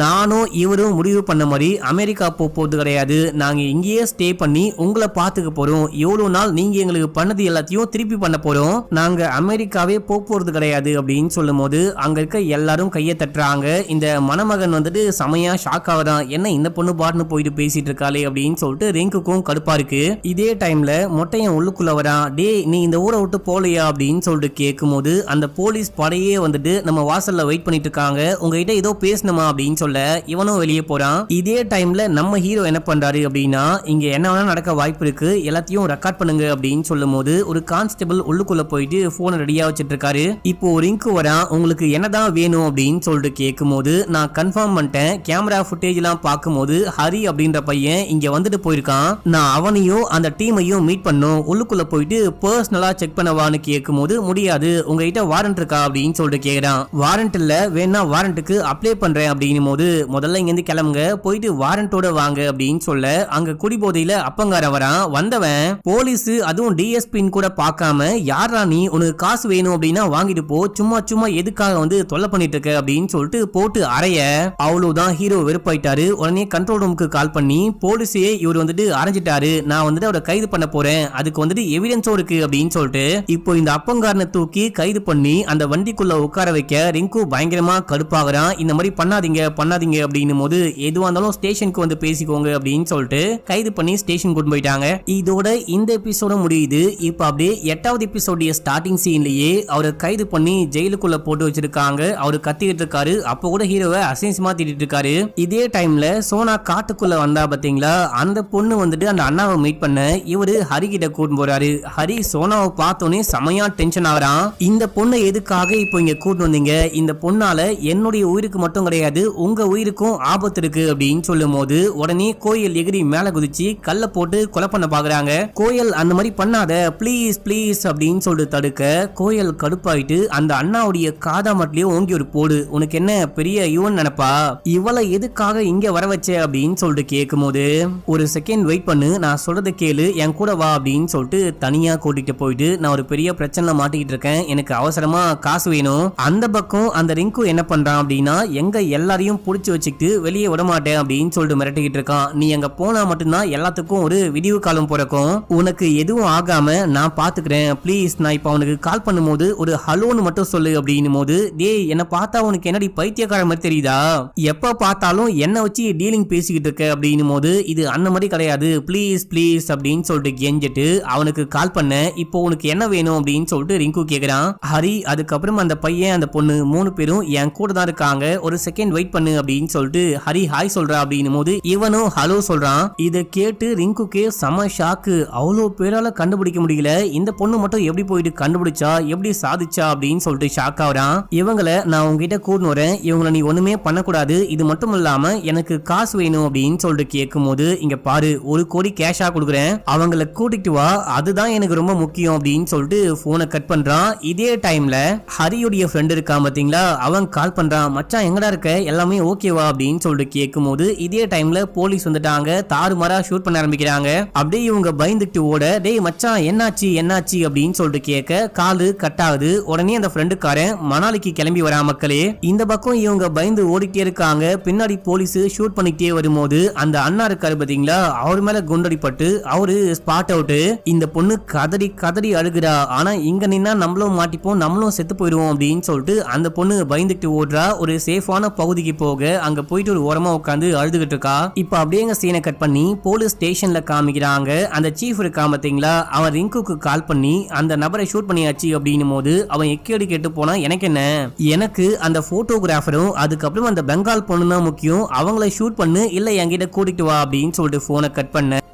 நானும் இவரும் முடிவு பண்ண மாதிரி அமெரிக்கா போறது கிடையாது, நாங்க இங்கேயே ஸ்டே பண்ணி உங்களை பாத்துக்க போறோம், எவ்வளவு நாள் நீங்க எங்களுக்கு பண்ணது எல்லாத்தையும் திருப்பி பண்ண போறோம், நாங்க அமெரிக்காவே போறது கிடையாது அப்படின்னு சொல்லும் போது அங்க இருக்க எல்லாரும் கையை தட்டுறாங்க. இந்த இந்த மணமகன் வந்துட்டு செமையா ஷாக் ஆகுறான். என்ன இந்த பொண்ணு பாட்டுன்னு போயிட்டு பேசிட்டு இருக்காளே அப்படின்னு சொல்லிட்டு ரிங்குக்கும் கடுப்பா இருக்கு. இதே டைம்ல மொட்டையன் உள்ளுக்குள்ள வரான். டே நீ இந்த ஊரை விட்டு போலையா அப்படின்னு சொல்லிட்டு கேட்கும் போது அந்த போலீஸ் படையே வந்துட்டு நம்ம வாசல்ல வெயிட் பண்ணிட்டு இருக்காங்க. உங்ககிட்ட ஏதோ பேசணுமா அப்படின்னு சொல்ல இவனும் வெளியே போறான். இதே டைம்ல நம்ம ஹீரோ என்ன பண்றாரு அப்படின்னா, இங்க என்ன வேணா நடக்க வாய்ப்பு இருக்கு, எல்லாத்தையும் ரெக்கார்ட் பண்ணுங்க அப்படின்னு சொல்லும் போது ஒரு கான்ஸ்டபிள் உள்ளுக்குள்ள போயிட்டு போனை ரெடியா வச்சிட்டு இருக்காரு. இப்போ ரிங்கு வரான். உங்களுக்கு என்னதான் வேணும் அப்படின்னு சொல்லிட்டு கேட்கும் போது நான் கன்ஃபார்ம் பண்ணிட்டேன், கேமரா ஃபுட்டேஜ் எல்லாம் பார்க்கும்போது ஹரி அப்படின்ற பையன் இங்க வந்துட்டு போயிருக்கான். நான் அவனையும் அந்த டீமையும் மீட் பண்ணும், உள்ளுக்குள்ள போயிட்டு பர்சனலா செக் பண்ணவான்னு கேட்கும் போது முடியாது, உங்ககிட்ட வாரண்ட் இருக்கா அப்படின்னு சொல்லிட்டு கேக்குறான். வாரண்ட் இல்ல, வேணா வாரண்ட்டுக்கு அப்ளை பண்றேன் அப்படின்னும் போது முதல்ல இங்க இருந்து கிளம்புங்க, போயிட்டு வாரண்டோட வாங்க அப்படின்னு சொல்ல அங்க குடிபோதையில அப்பங்கார வரான். வந்தவன் போலீஸ் அதுவும் டிஎஸ்பின்னு கூட பார்க்காம யாரா நீ, உனக்கு காசு வேணும் அப்படின்னா வாங்கிட்டு போ, சும்மா சும்மா எதுக்காக வந்து தொல்லை பண்ணிட்டு இருக்க அப்படின்னு சொல்லிட்டு போட்டு அறைய. அவ்வளவுதான் ஹீரோ வெறுப்பாயிட்டாரு. உடனே கண்ட்ரோல் ரூமுக்கு கால் பண்ணி போலீஸே இவர் வந்துட்டு அரைஞ்சிட்டாரு, நான் வந்துட்டு அவரை கைது பண்ண போறேன், அதுக்கு வந்துட்டு எவிடன்ஸோ இருக்கு அப்படின்னு சொல்லிட்டு இப்போ இந்த அப்பங்காரனை தூக்கி கைது பண்ணி அந்த வண்டிக்குள்ள உட்கார வைக்க ரிங்கு பயங்கரமா கடுப்பாகிறான். இந்த மாதிரி பண்ணாதீங்க பண்ணாதீங்க அப்படின்னும் போது எதுவா இருந்தாலும் ஸ்டேஷனுக்கு வந்து பேசிக்கோங்க அப்படின்னு சொல்லிட்டு கைது பண்ணி ஸ்டேஷன் கொண்டு போயிட்டாங்க. இதோட இந்த எபிசோட முடியுது. இப்ப அப்படியே 8வது எபிசோடைய ஸ்டார்டிங் சீன்லயே அவரை கைது பண்ணி ஜெயிலுக்குள்ள போட்டு வச்சிருக்காங்க. அவரு கத்திக்கிட்டு இருக்காரு. அப்ப கூட ஹீரோவை அசிங்கமா திட்டிட்டு இருக்காரு. இதே டைம்ல சோனா காட்டுக்குள்ள வந்தா பாத்தீங்களா, அந்த பொண்ணு வந்துட்டு அந்த அண்ணாவை மீட் பண்ண இவரு ஹரி கிட்ட கூட்டு போறாரு. ஹரி சோனாவை பார்த்தோன்னே செமையா டென்ஷன் ஆகுறான். இந்த பொண்ணை எதுக்காக இப்போ இங்க கூட்டு வந்தீங்க, இந்த பொண்ணால என்னுடைய உயிருக்கு மட்டும் கிடையாது உங்க உயிருக்கும் ஆபத்து இருக்கு அப்படின்னு சொல்லும் போது உடனே கோயில் எகிரி மேல குதிச்சு கல்ல போட்டு கொலை பண்ண பாக்குறாங்க. கோயில் அந்த மாதிரி பண்ணாத ப்ளீஸ் ப்ளீஸ் அப்படின்னு சொல்லிட்டு தடுக்க கோயில் கடுப்பாயிட்டு அந்த அண்ணாவுடைய காதா மட்டும் ஓங்கி ஒரு போடு, உனக்கு என்ன பெரிய யுவன் நினைப்பா, இவளை எதுக்காக இங்க வர வச்ச அப்படின்னு சொல்லிட்டு கேட்கும் போது ஒரு செகண்ட் வெயிட் பண்ணு, நான் சொல்றதை கேளு, என் கூட வா அப்படின்னு சொல்லிட்டு தனியா கூட்டிட்டு போயிட்டு நான் ஒரு பெரிய பிரச்சனை மாட்டிக்கிட்டு இருக்கேன், எனக்கு அவசரமா காசு வேணும். அந்த பக்கம் அந்த ரிங்கு என்ன பண்றான் அப்படின்னா, எங்க எல்லாரையும் புடிச்சு வச்சுக்கிட்டு வெளியே விட மாட்டேன் அப்படின்னு சொல்லிட்டு மிரட்டிக்கிட்டு இருக்கான். நீ அங்க போனா மட்டும்தான் எல்லாத்துக்கும் ஒரு விடிவு காலம் பிறக்கும், உனக்கு எதுவும் ஆகாம நான் பாத்துக்கிறேன் ப்ளீஸ், நான் இப்ப அவனுக்கு கால் பண்ணும்போது ஒரு ஹலோன்னு மட்டும் சொல்லு அப்படின்னும் போது, டேய் என்ன பார்த்தா உனக்கு என்னடி பைத்தியக்கார மாதிரி தெரியுதா, எப்ப பார்த்தாலும் என்ன வச்சு டீலிங் பேசிக்கிட்டு இருக்க அப்படின்னும் போது இது அந்த மாதிரி கிடையாது ப்ளீஸ் ப்ளீஸ் அப்படின்னு சொல்லிட்டு கெஞ்சிட்டு அவனுக்கு கால் பண்ண. இப்போ உனக்கு என்ன வேணும் அப்படின்னு சொல்லிட்டு ரிங்கு கேக்குறான். ஹரி அதுக்கப்புறம் அந்த பையன் அந்த பொண்ணு 3 பேரும் என் கூட தான் இருக்காங்க, ஒரு செகண்ட் வெயிட் பண்ணு அப்படின்னு சொல்லிட்டு ஹரி ஹாய் சொல்றா அப்படின்னும் போது இவனும் ஹலோ சொல்றான். இதை கேட்டு ரிங்குக்கே செம ஷாக்கு. அவ்வளோ பேரால கண்டுபிடிக்க முடியல, இந்த பொண்ணு மட்டும் எப்படி போயிட்டு கண்டுபிடிச்சா, எப்படி சாதிச்சா அப்படின்னு சொல்லிட்டு ஷாக் ஆகுறான். இவங்களை நான் உங்ககிட்ட கூட்டு வரேன், இவங்களை நீ ஒண்ணுமே பண்ணக்கூடாது, இது மட்டும் இல்லாம எனக்கு காசு வேணும் அப்படின்னு சொல்லிட்டு கேட்கும் போது இங்க பாரு 1 கோடி கேஷா கொடுக்குறேன், அவங்களை கூட்டிட்டு வா, அதுதான் எனக்கு ரொம்ப முக்கியம் அப்படின்னு சொல்லிட்டு போனை கட் பண்றான். இதே டைம்ல ஹரியுடைய ஃப்ரெண்ட் இருக்கான் பாத்தீங்களா, அவன் கால் பண்றான். மச்சான் எங்கடா இருக்க, எல்லாமே ஓகேவா அப்படின்னு சொல்லிட்டு கேட்கும் போது இதே டைம்ல போலீஸ் வந்துட்டாங்க, தாறுமாறா ஷூட் பண்ண ஆரம்பிக்கிறாங்க. அப்படியே இவங்க பயந்துட்டு ஓட, டேய் மச்சான் என்னாச்சு என்னாச்சு அப்படின்னு சொல்லிட்டு கேட்க காலு கட் ஆகுது. உடனே அந்த ஃப்ரெண்டுக்காரன் மணாலிக்கு கிளம்பி வரா. மக்களே இந்த பக்கம் இவங்க பயந்து ஓடிட்டே இருக்காங்க. பின்னாடி போலீஸ் ஷூட் பண்ணிட்டே வரும்போது அந்த அண்ணா இருக்காரு பாத்தீங்களா, அவர் மேல குண்டடிப்பட்டு அவரு ஸ்பாட் அவுட். இந்த பொண்ணு கதறி கதறி அழுகுறா. ஆனா இங்க நின்னா நம்மளும் மாட்டிப்போம், நம்மளும் செத்து போயிடுவோம் அப்படின்னு சொல்லிட்டு அந்த பொண்ணு பயந்துட்டு ஓடுறா. ஒரு சேஃபான பகுதிக்கு போக அங்க போயிட்டு ஒரு ஓரமா உட்காந்து அழுதுகிட்டு இருக்கா. இப்ப அப்படியே சீனை கட் பண்ணி போலீஸ் ஸ்டேஷன்ல காமிக்கிறாங்க. அந்த சீஃப் இருக்கா பாத்தீங்களா, அவன் ரிங்குக்கு கால் பண்ணி அந்த நபரை ஷூட் பண்ணியாச்சு அப்படின்னும் போது அவன் எக்கேடு கேட்டு போனா, எனக்கு என்ன, எனக்கு அந்த போட்டோகிராஃபரும் அதுக்கப்புறம் அந்த பெங்கால் பொண்ணு தான் முக்கியம், அவங்கள ஷூட் பண்ணு இல்ல என்கிட்ட கூட்டிட்டு வா அப்படின்னு சொல்லிட்டு போனை கட் பண்ண.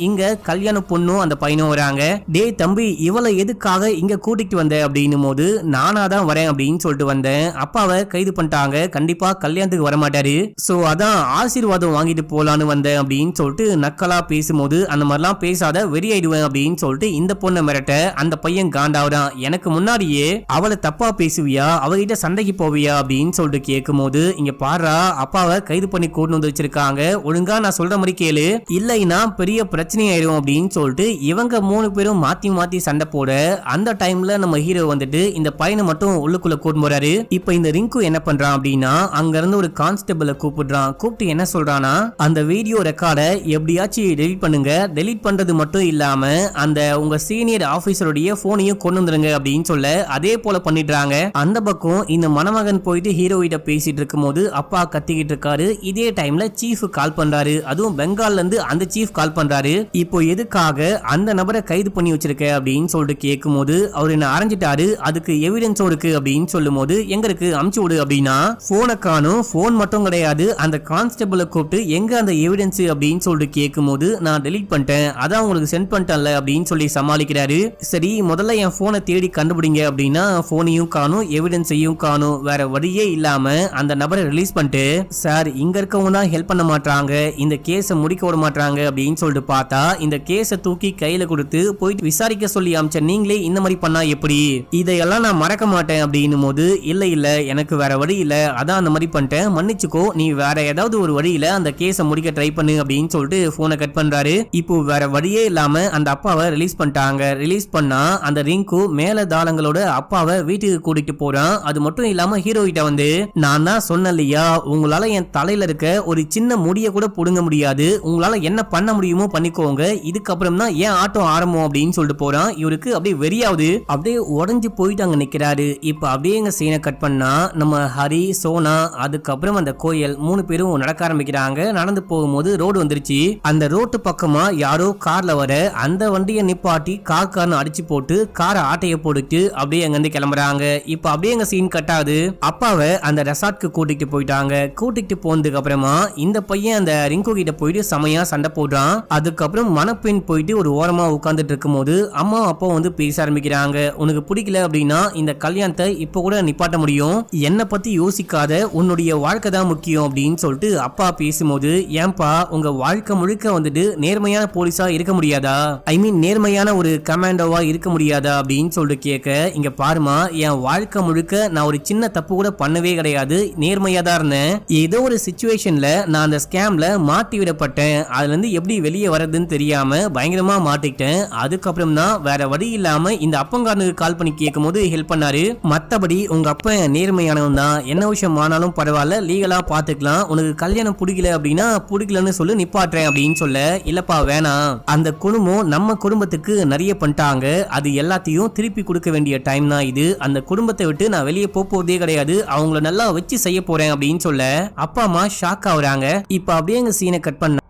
இங்க கல்யாண பொண்ணும் அந்த பையனும் வராங்க. டே தம்பி இவளை எதுக்காக இங்க கூட்டிட்டு வந்த அப்படின்னும் போது நானா தான் வரேன் அப்படின்னு சொல்லிட்டு வந்தேன், அப்பாவை கைது பண்ணிட்டாங்க, கண்டிப்பா கல்யாணத்துக்கு வர மாட்டாரு, சோ அதான் ஆசீர்வாதம் வாங்கிட்டு போலான்னு வந்தேன் அப்படின்னு சொல்லிட்டு நக்கலா பேசும்போது அந்த மாதிரிலாம் பேசாத வெறி ஆயிடுவேன் அப்படின்னு சொல்லிட்டு இந்த பொண்ணை மிரட்ட அந்த பையன் காண்டாவதான். எனக்கு முன்னாடியே அவளை தப்பா பேசுவியா, அவகிட்ட சண்டைக்கு போவியா அப்படின்னு சொல்லிட்டு கேட்கும் போது இங்க பாரா அப்பாவை கைது பண்ணி கூட்டு வந்து வச்சிருக்காங்க, ஒழுங்கா நான் சொல்ற மாதிரி கேளு, இல்லைன்னா பெரிய பிரச்சனை ஆயிரும் அப்படின்னு சொல்லிட்டு இவங்க 3 பேரும் மாத்தி மாத்தி சண்டை போட அந்த டைம்ல நம்ம ஹீரோ வந்துட்டு இந்த பையனை மட்டும் உள்ளுக்குள்ள கூட்டு போறாரு. இப்ப இந்த ரிங்கு என்ன பண்றான் அப்படின்னா அங்க இருந்து ஒரு கான்ஸ்டபிளை கூப்பிடுறான். கூப்பிட்டு என்ன சொல்றானா, அந்த வீடியோ ரெக்கார்டை எப்படியாச்சும் டெலீட் பண்ணுங்க, டெலீட் பண்றது மட்டும் இல்லாம அந்த உங்க சீனியர் ஆபீசருடைய போனையும் கொண்டு வந்துருங்க அப்படின்னு சொல்ல அதே போல பண்ணிடுறாங்க. அந்த பக்கம் இந்த மணமகன் போயிட்டு ஹீரோயிட்ட பேசிட்டு இருக்கும் போது அப்பா கத்திக்கிட்டு இருக்காரு. இதே டைம்ல சீஃப் கால் பண்றாரு. அதுவும் பெங்கால்ல இருந்து அந்த சீஃப் கால் பண்றாரு. இப்போ எதுக்காக அந்த நபரை கைது பண்ணி வச்சிருக்க அப்படின்னு சொல்லிட்டு கேட்கும் போது அவர் என்ன அரைஞ்சிட்டாரு, அதுக்கு எவிடன்ஸ் இருக்கு அப்படின்னு சொல்லும் போது எங்க இருக்கு அமுச்சு விடு அப்படின்னா போனை காணும். போன் மட்டும் கிடையாது, அந்த கான்ஸ்டபிளை கூப்பிட்டு எங்க அந்த எவிடன்ஸ் அப்படின்னு சொல்லிட்டு கேட்கும் போது நான் டெலீட் பண்ணிட்டேன், அதான் உங்களுக்கு சென்ட் பண்ணிட்டேன்ல அப்படின்னு சொல்லி சமாளிக்கிறாரு. சரி முதல்ல என் போனை தேடி கண்டுபிடிங்க அப்படின்னா போனையும் காணும், எவிடன்ஸையும் காணும். வேற வழியே இல்லாம அந்த நபரை ரிலீஸ் பண்ணிட்டு சார் இங்க இருக்கவங்க தான் ஹெல்ப் பண்ண மாட்டாங்க, இந்த கேஸை முடிக்க விட மாட்டாங்க அப்படின்னு சொல்லிட்டு பார்த்தா இந்த கேஸை தூக்கி கையில கொடுத்து போயிட்டு விசாரிக்க சொல்லி அமைச்ச நீங்களே இந்த மாதிரி பண்ணா எப்படி, இதையெல்லாம் நான் மறக்க மாட்டேன் அப்படின்னும் போது இல்ல எனக்கு வேற வழி இல்ல, அதான் அந்த மாதிரி பண்ணிட்டேன், மன்னிச்சுக்கோ, நீ வேற ஏதாவது ஒரு வழியில அந்த கேஸை முடிக்க ட்ரை பண்ணு அப்படின்னு சொல்லிட்டு போனை கட் பண்றாரு. இப்போ வேற வழியே இல்லாம அந்த அப்பாவை ரிலீஸ் பண்ணிட்டாங்க. ரிலீஸ் பண்ணா அந்த ரிங்கு மேல தாளங்களோட அப்பாவை வீட்டுக்கு கூட்டிட்டு போறான். அது மட்டும் இல்லாம ஹீரோயிட்ட வந்து நான் தான் சொன்னேன் இல்லையா, உங்களால என் தலையில இருக்க ஒரு சின்ன முடிய கூட புடுங்க முடியாது, உங்களால என்ன பண்ண முடியுமோ பண்ணிக்கோங்க, இதுக்கப்புறம் தான் ஏன் ஆட்டம் ஆரம்பம் அப்படின்னு சொல்லிட்டு போறான். இவருக்கு அப்படியே வெறியாவது அப்படியே உடஞ்சு போயிட்டு அங்க நிக்கிறாரு. இப்ப அப்படியே எங்க சீனை கட் பண்ணா நம்ம ஹரி, சோனா, அதுக்கப்புறம் அந்த கோயல் 3 பேரும் நடக்க ஆரம்பிக்கிறாங்க. நடந்து போகும்போது ரோடு வந்துருச்சு. அந்த ரோட்டு பக்கமா யாரோ கார்ல வர அந்த வண்டியை நிப்பாட்டி கார்னு அடிச்சு போட்டு காரை ஆட்டைய போட்டுட்டு அப்படியே அங்க இருந்து கிளம்புறாங்க. இப்ப அப்படியே எங்க சீன் கட் ஆகுது. அப்பாவை அந்த ரெசார்ட்க்கு கூட்டிட்டு போயிட்டாங்க. கூட்டிட்டு போனதுக்கு அப்புறமா இந்த பையன் அந்த ரிங்கு கிட்ட போயிட்டு செமையா சண்டை போடுறான். அதுக்கப்புறம் மணப்பெண் போயிட்டு ஒரு ஓரமா உட்கார்ந்துட்டு இருக்கும் போது அம்மா அப்பா வந்து பேச ஆரம்பிக்கிறாங்க. உனக்கு பிடிக்கல அப்படின்னா இந்த கல்யாணத்தை இப்ப கூட நிப்பாட்ட முடியும், என்ன பத்தி யோசிக்காத, உன்னுடைய வாழ்க்கை தான் முக்கியம் அப்படின்னு சொல்லிட்டு அப்பா பேசும்போது ஏன்பா உங்க வாழ்க்கை முழுக்க வந்துட்டு நேர்மையான போலீஸா இருக்க முடியாதா, ஐ மீன் நேர்மையான ஒரு கமாண்டோவா இருக்க முடியாதா அப்படின்னு சொல்லிட்டு கேட்க, இங்க பாருமா என் வாழ்க்கை முழுக்க நான் ஒரு சின்ன தப்பு கூட பண்ணவே கிடையாது, நேர்மையா தான் இருந்தேன், ஏதோ ஒரு சிச்சுவேஷன்ல நான் அந்த ஸ்கேம்ல மாட்டி விடப்பட்டேன், அதுல இருந்து எப்படி வெளியே வரதுன்னு தெரியாம பயங்கரமா மாட்டிக்கிட்டேன், அதுக்கப்புறம் தான் வேற வழி இல்லாம இந்த அப்பங்காரனுக்கு கால் பண்ணி கேட்கும் போது ஹெல்ப் பண்ணாரு, மத்தபடி உங்க அப்பா நேர்மையானவன் தான், என்ன விஷயம் ஆனாலும் பரவாயில்ல லீகலா பாத்துக்கலாம், உனக்கு கல்யாணம் பிடிக்கல அப்படின்னா பிடிக்கலன்னு சொல்லி நிப்பாட்டுறேன் அப்படின்னு சொல்ல, இல்லப்பா வேணாம், அந்த குடும்பம் நம்ம குடும்பத்துக்கு நிறைய பண்ணிட்டாங்க, அது எல்லாத்தையும் திருப்பி கொடுக்க வேண்டிய டைம் தான் இது, அந்த குடும்பத்தை விட்டு நான் வெளியே போறதே கிடையாது, அவங்கள நல்லா வச்சு செய்ய போறேன் அப்படின்னு சொல்ல அப்பா அம்மா ஷாக் ஆகுறாங்க. இப்ப அப்படியே எங்க சீனை கட் பண்ண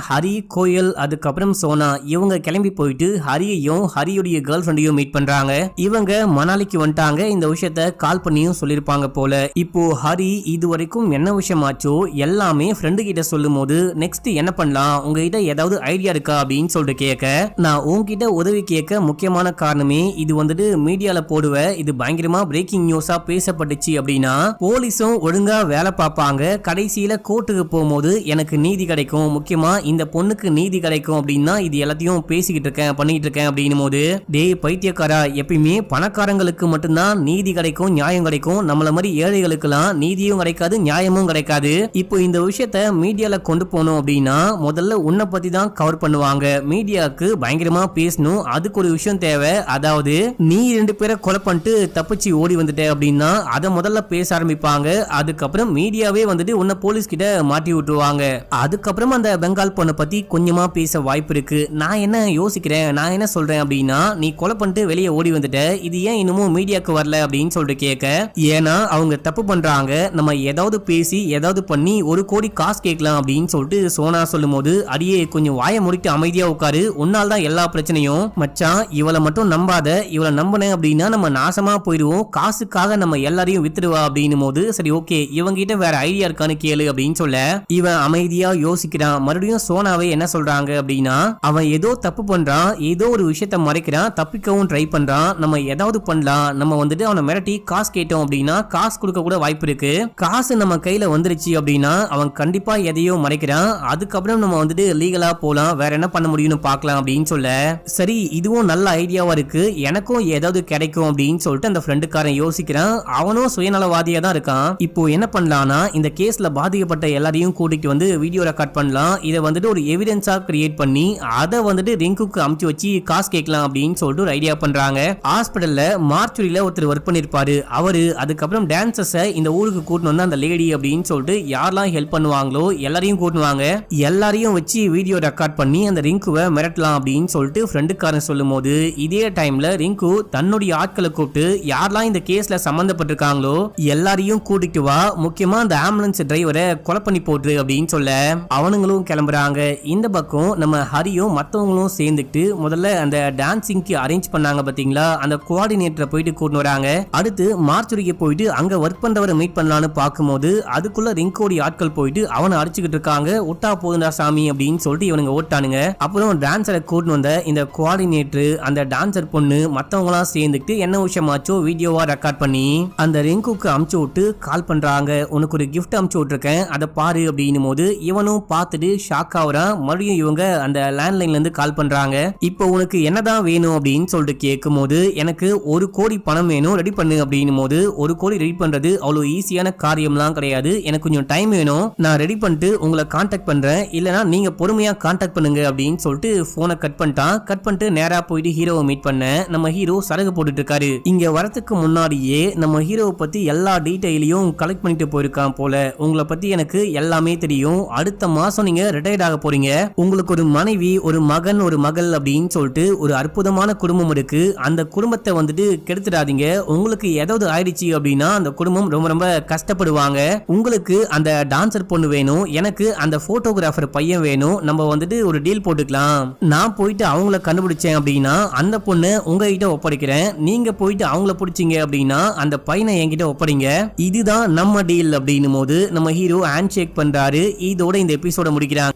ஹரி, கோயல், அதுக்கப்புறம் சோனா இவங்க கிளம்பி போயிட்டு ஹரியையும் ஹரியுடைய கேர்ள் ஃப்ரெண்டையும் மீட் பண்றாங்க. இவங்க மணாலிக்கு வந்துட்டாங்க. இந்த விஷயத்த கால் பண்ணியும் சொல்லிருப்பாங்க போல. இப்போ ஹரி இது வரைக்கும் என்ன விஷயம் ஆச்சோ எல்லாமே ஃப்ரெண்டு கிட்ட சொல்லும் போது நெக்ஸ்ட் என்ன பண்ணலாம், உங்ககிட்ட ஏதாவது ஐடியா இருக்கா அப்படின்னு சொல்லிட்டு கேட்க, நான் உங்ககிட்ட உதவி கேட்க முக்கியமான காரணமே இது வந்துட்டு மீடியால போடுவ, இது பயங்கரமா பிரேக்கிங் நியூஸா பேசப்பட்டுச்சு அப்படின்னா போலீஸும் ஒழுங்கா வேலை பார்ப்பாங்க, கடைசியில கோர்ட்டுக்கு போகும்போது எனக்கு நீதி கிடைக்கும், முக்கியமா இந்த பொண்ணுக்கு நீதி கிடைக்கும் அப்படின்னா இது எல்லாத்தையும் பேசிக்கிட்டு இருக்கேன் பண்ணிட்டு இருக்கேன் அப்படின்னும் போது, டேய் பைத்தியக்காரா, எப்பயுமே பணக்காரங்களுக்கு மட்டும்தான் நீதி கிடைக்கும், நியாயம் கிடைக்கும், நம்மள மாதிரி ஏழைகளுக்கெல்லாம் நீதியும் கிடைக்காது, நியாயமும் கிடைக்காது. இப்போ இந்த விஷயத்த மீடியால கொண்டு போகணும் அப்படின்னா முதல்ல உன்னை பத்தி தான் கவர் பண்ணுவாங்க, மீடியாவுக்கு பயங்கரமா பேசணும், அதுக்கு ஒரு விஷயம் தேவை, அதாவது நீ 2 பேரை கொலை பண்ணிட்டு தப்பிச்சு ஓடி வந்துட்ட அப்படின்னா அதை முதல்ல பேச ஆரம்பிப்பாங்க, அதுக்கப்புறம் மீடியாவே வந்துட்டு உன்னை போலீஸ் கிட்ட மாட்டி விட்டுருவாங்க, அதுக்கப்புறம் அந்த பெங்கால் பொண்ணை பத்தி கொஞ்சமா பேச வாய்ப்பு இருக்கு. நான் என்ன யோசிக்கிறேன், நான் என்ன சொல்றேன் அப்படின்னா நீ கொலை பண்ணிட்டு வெளியே ஓடி வந்துட்ட, இது ஏன் இன்னமும் மீடியாக்கு வரல அப்படின்னு சொல்லிட்டு கேட்க, ஏன்னா அவங்க தப்பு பண்றாங்க, நம்ம ஏதாவது பேசி ஏதாவது பண்ணி 1 கோடி காசு கேட்கலாம் அப்படின்னு சொல்லிட்டு சோனா சொல்லும் போது, அடியே கொஞ்சம் வாயை முடிட்டு அமைதியா உட்காரு, உன்னால தான் எல்லா பிரச்சனையும், மச்சான் இவளை மட்டும் நம்பாத, இவளை நம்பினேன் அப்படின்னா நம்ம நாசமா போயிடுவோம், காசுக்காக நம்ம எல்லாரையும் வித்துடுவா அப்படின்னும் போது, சரி ஓகே இவங்க கிட்ட வேற ஐடியா இருக்கான்னு கேளு அப்படின்னு சொல்ல இவன் அமைதியா யோசிக்கிறான். மறுபடியும் சோனாவே என்ன சொல்றாங்க அப்படின்னா அவன் ஏதோ தப்பு பண்றான், ஏதோ ஒரு விஷயத்த மறைக்கிறான், தப்பிக்கவும் ட்ரை பண்றான், நம்ம ஏதாவது பண்ணலாம், நம்ம வந்துட்டு அவனை மிரட்டி காசு கேட்டோம் அப்படின்னா காசு கொடுக்க கூட வாய்ப்பு இருக்கு, காசு நம்ம கையில வந்துருச்சு அப்படின்னா அவன் கண்டிப்பா எதையோ மறைக்கிறான், அதுக்கப்புறம் நம்ம வந்துட்டு லீகலா போலாம், வேற என்ன பண்ண முடியும்னு பார்க்கலாம் அப்படின்னு சொல்ல, சரி இதுவும் நல்ல ஐடியாவா இருக்கு, எனக்கும் ஏதாவது கிடைக்கும் அப்படின்னு சொல்லிட்டு அந்த ஃப்ரெண்டுக்காரன் யோசிக்கிறான். அவனும் சுயநலவாதியா தான் இருக்கான். இப்போ என்ன பண்ணலாம்னா இந்த கேஸ்ல பாதிக்கப்பட்ட எல்லாரையும் கூட்டிட்டு வந்து வீடியோ ரெக்கார்ட் பண்ணலாம், இதை வந்துட்டு ஒரு எவிடன்ஸா கிரியேட் பண்ணி அதை வந்துட்டு ரிங்குக்கு அமுச்சு வச்சு காசு கேட்கலாம் அப்படின்னு சொல்லிட்டு ஒரு ஐடியா பண்றாங்க. ஹாஸ்பிடல்ல மார்ச்சுரியில ஒருத்தர் ஒர்க் பண்ணிருப்பாரு. அவரு அதுக்கப்புறம் டான்சர்ஸை இந்த ஊருக்கு கூட்டிட்டு வந்து அந்த லேடி அப்படின்னு சொல்லிட்டு யாரெல்லாம் ஹெல்ப் பண்ணுவாங்களோ எல்லாரையும் கூட்டுவாங்க. எல்லாரையும் வச்சு வீடியோ ரெக்கார்ட் பண்ணி அந்த ரிங்குவை மிரட்டலாம் அப்படின்னு சொல்லிட்டு ஃப்ரெண்டுக்காரன் சொல்லும் போது இதே டைம்ல ரிங்கு தன்னுடைய ஆட்களை கூப்பிட்டு யாரெல்லாம் இந்த கேஸ்ல சம்பந்தப்பட்டிருக்காங்களோ எல்லாரையும் கூட்டிட்டு வா, முக்கியமா அந்த ஆம்புலன்ஸ் டிரைவரை கொலை பண்ணி போட்டு அப்படின்னு சொல்ல அவனுங்களும் கிளம்புறாங்க. இந்த பக்கம் நம்ம ஹரியும் மத்தவங்களும் சேர்ந்துட்டு முதல்ல அந்த டான்சிங்க்கு அரேஞ்ச் பண்ணாங்க பாத்தீங்களா, அந்த கோஆர்டினேட்டரை போயிட்டு கூட்டு வராங்க. அடுத்து மார்ச்சுரிக்கு போயிட்டு அங்க ஒர்க் பண்றவரை மீட் பண்ணலான்னு பார்க்கும்போது அதுக்குள்ள ரிங்கோடி ஆட்கள் போயிட்டு அவனை அடிச்சுக்கிட்டு இருக்காங்க. ஒட்டா போதுண்டா சாமி அப்படின்னு சொல்லிட்டு இவனுங்க ஓட்டானுங்க. அப்புறம் டான்சரை கூட்டு வந்த இந்த கோஆர்டினேட்டர் அந்த டான்சர் பொண்ணு மத்தவங்க எல்லாம் சேர்ந்துட்டு என்ன விஷயமாச்சோ வீடியோவா ரெக்கார்ட் பண்ணி அந்த ரிங்குக்கு அமுச்சு விட்டு கால் பண்றாங்க. உனக்கு ஒரு கிஃப்ட் அமுச்சு விட்டுருக்கேன், அதை பாரு அப்படின்னும் போது இவனும் பார்த்துட்டு ஷாக் ஆகுறான். மறுபடியும் இவங்க அந்த லேண்ட்லைன்ல இருந்து கால் பண்றாங்க. இப்போ உனக்கு என்னதான் வேணும் அப்படின்னு சொல்லிட்டு கேட்கும் போது எனக்கு 1 கோடி பணம் வேணும், ரெடி பண்ணு அப்படின்னும் போது 1 கோடி ரெடி பண்றது அவ்வளவு ஈஸியான காரியம்லாம் கிடையாது, எனக்கு கொஞ்சம் டைம் வேணும், நான் ரெடி பண்ணிட்டு உங்களை கான்டாக்ட் பண்றேன், இல்லனா நீங்க பொறுமையா கான்டாக்ட் பண்ணுங்க அப்படின்னு சொல்லிட்டு போனை கட் பண்ணிட்டான். கட் பண்ணிட்டு நேரா போயிட்டு ஹீரோவை மீட் பண்ண நம்ம ஹீரோ சரகு போட்டுட்டு இருக்காரு. இங்க வரதுக்கு முன்னாடியே நம்ம ஹீரோவை பத்தி எல்லா டீடைலையும் கலெக்ட் பண்ணிட்டு போயிருக்கான் போல. உங்களை பத்தி எனக்கு எல்லாமே தெரியும், அடுத்த மாசம் நீங்க ரிட்டையர்ட் ஆக போறீங்க, உங்களுக்கு ஒரு மனைவி ஒரு மகன் ஒரு மகள் அப்படின்னு சொல்லிட்டு ஒரு அற்புதமான குடும்பம் இருக்கு, அந்த குடும்பத்தை வந்துட்டு கெடுத்துடாதீங்க, உங்களுக்கு ஏதாவது ஆயிடுச்சு அப்படின்னா அந்த குடும்பம் ரொம்ப ரொம்ப கஷ்டப்படுவாங்க, உங்களுக்கு அந்த டான்சர் பொண்ணு வேணும், எனக்கு அந்த போட்டோகிராஃபர் பையன் வேணும், நம்ம வந்துட்டு ஒரு டீல் போட்டுக்கலாம், நான் போயிட்டு அவங்கள கண்டுபிடிச்சேன் அப்படின்னா அந்த பொண்ணு உங்ககிட்ட ஒப்படைக்கிறேன், நீங்க போயிட்டு அவங்கள பிடிச்சிங்க அப்படின்னா அந்த பையனை என்கிட்ட ஒப்படைங்க, இதுதான் நம்ம டீல் அப்படின்னும் போது நம்ம ஹீரோ ஹேண்ட் ஷேக் பண்றாரு. இதோட இந்த எபிசோட முடிக்கிறாங்க.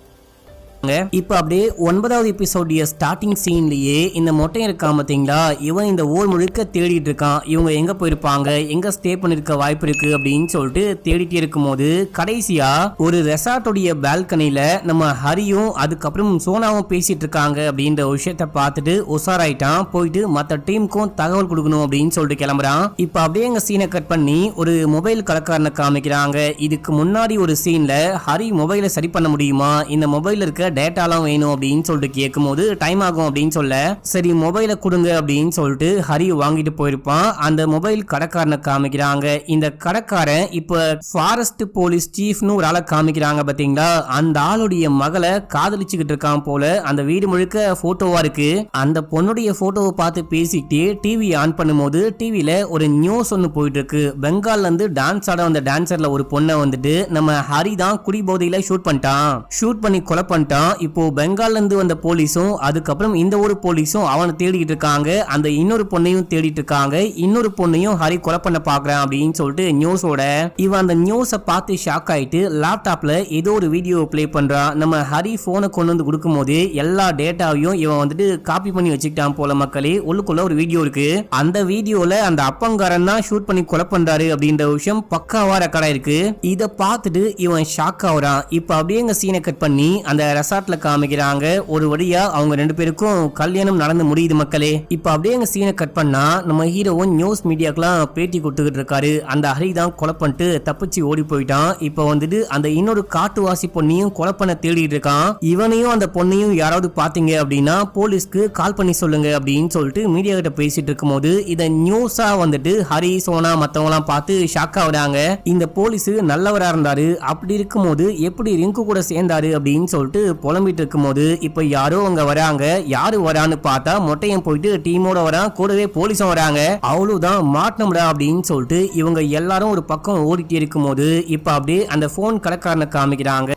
இப்ப அப்படியே 9வது எபிசோடிய ஸ்டார்டிங் சீன்லயே இந்த மொட்டையன் இருக்கான் பாத்தீங்களா, இவன் இந்த ஊர் முழுக்க தேடிட்டு இருக்கான், இவங்க எங்க போயிருப்பாங்க, எங்க ஸ்டே பண்ணிருக்க வாய்ப்பு இருக்கு அப்படின்னு சொல்லிட்டு தேடிட்டே இருக்கும் போது கடைசியா ஒரு ரெசார்ட்டோடைய பால்கனில நம்ம ஹரியும் அதுக்கப்புறம் சோனாவும் பேசிட்டு இருக்காங்க அப்படின்ற விஷயத்த பார்த்துட்டு உசாராயிட்டான். போயிட்டு மத்த டீமுக்கும் தகவல் கொடுக்கணும் அப்படின்னு சொல்லிட்டு கிளம்புறான். இப்ப அப்படியே எங்க சீனை கட் பண்ணி ஒரு மொபைல் கடைக்காரனை காமிக்கிறாங்க. இதுக்கு முன்னாடி ஒரு சீன்ல ஹரி மொபைலை சரி பண்ண முடியுமா, இந்த மொபைல் இருக்க டேட்டாலாம் வேணும் அப்படின்னு சொல்லிட்டு கேட்கும் போது டைம் ஆகும் அப்படின்னு சொல்ல சரி மொபைலை கொடுங்க அப்படின்னு சொல்லிட்டு ஹரி வாங்கிட்டு போயிருப்பான். அந்த மொபைல் கடைக்காரனை காமிக்கிறாங்க. இந்த கடைக்காரன் இப்ப ஃபாரஸ்ட் போலீஸ் சீஃப்னு ஒரு ஆளை காமிக்கிறாங்க பாத்தீங்களா, அந்த ஆளுடைய மகளை காதலிச்சுக்கிட்டு இருக்கான் போல. அந்த வீடு முழுக்க போட்டோவா இருக்கு. அந்த பொண்ணுடைய போட்டோவை பார்த்து பேசிக்கிட்டே டிவி ஆன் பண்ணும்போது டிவில ஒரு நியூஸ் ஒன்னு போயிட்டு இருக்கு. பெங்கால்ல இருந்து டான்ஸ் ஆட வந்த டான்சர்ல ஒரு பொண்ணை வந்துட்டு நம்ம ஹரி தான் குடி போதையில ஷூட் பண்ணிட்டான், ஷூட் பண்ணி கொலை பண்ணிட்டான். இப்போ பெங்கால்ல இருந்து வந்த போலீஸும் அதுக்கப்புறம் இந்த ஒரு போலீஸும் அவனை தேடிட்டு இருக்காங்க. அந்த இன்னொரு பொண்ணையும் தேடிட்டு இருக்காங்க. இன்னொரு பொண்ணையும் ஹரி கொலை பண்ண பாக்குறான் அப்படின்னு சொல்லிட்டு நியூஸோட இவன் அந்த நியூஸை பார்த்து ஷாக் ஆயிட்டு லேப்டாப்ல ஏதோ ஒரு வீடியோ பிளே பண்றான். நம்ம ஹரி போனை கொண்டு வந்து கொடுக்கும் போது எல்லா டேட்டாவையும் இவன் வந்துட்டு காப்பி பண்ணி வச்சுக்கிட்டான் போல. மக்களே உள்ளுக்குள்ள ஒரு வீடியோ இருக்கு. அந்த வீடியோல அந்த அப்பங்காரன் தான் ஷூட் பண்ணி கொலை பண்றாரு அப்படின்ற விஷயம் பக்காவா ரெக்கார்டா இருக்கு. இத பார்த்துட்டு இவன் ஷாக் ஆகுறான். இப்ப அப்படியே எங்க சீனை கட் பண்ணி அந்த ரெசார்ட்ல காமிக்கிறாங்க. ஒரு வழியா அவங்க 2 பேருக்கும் கல்யாணம் நடந்து முடியுது மக்களே. இப்ப அப்படியே எங்க சீனை கட் பண்ணா நம்ம ஹீரோவும் நியூஸ் மீடியாக்கெல்லாம் பேட்டி கொடுத்துக்கிட்டு இருக்காரு. அந்த ஹரி தான் கொலை பண்ணிட்டு தப்பிச்சு ஓடி போயிட்டான். இப்ப வந்துட்டு அந்த இன்னொரு காட்டுவாசி பொண்ணையும் கொலை பண்ண தேடிட்டு இருக்கான். இவனையும் அந்த பொண்ணையும் யாராவது பாத்தீங்க அப்படின்னா போலீஸ்க்கு கால் பண்ணி சொல்லுங்க அப்படின்னு சொல்லிட்டு மீடியா கிட்ட பேசிட்டு இருக்கும் போது இத நியூஸா வந்துட்டு ஹரி சோனா மத்தவங்க எல்லாம் பார்த்து ஷாக் ஆகுறாங்க. இந்த போலீஸ் நல்லவரா இருந்தாரு, அப்படி இருக்கும் போது எப்படி ரிங்கு கூட சேர்ந்தாரு அப்படின்னு சொல்லிட்டு புலம்பிட்டு இருக்கும் போது இப்ப யாரோ அங்க வராங்க. யாரு வரான்னு பார்த்தா மொட்டையன் போயிட்டு டீமோட வரான், கூடவே போலீஸும் வராங்க. அவ்வளவுதான் மாட்டணும்டா அப்படின்னு சொல்லிட்டு இவங்க எல்லாரும் ஒரு பக்கம் ஓடிட்டே இருக்கும் போது இப்ப அப்படியே அந்த போன் கடைக்காரனை காமிக்கிறாங்க.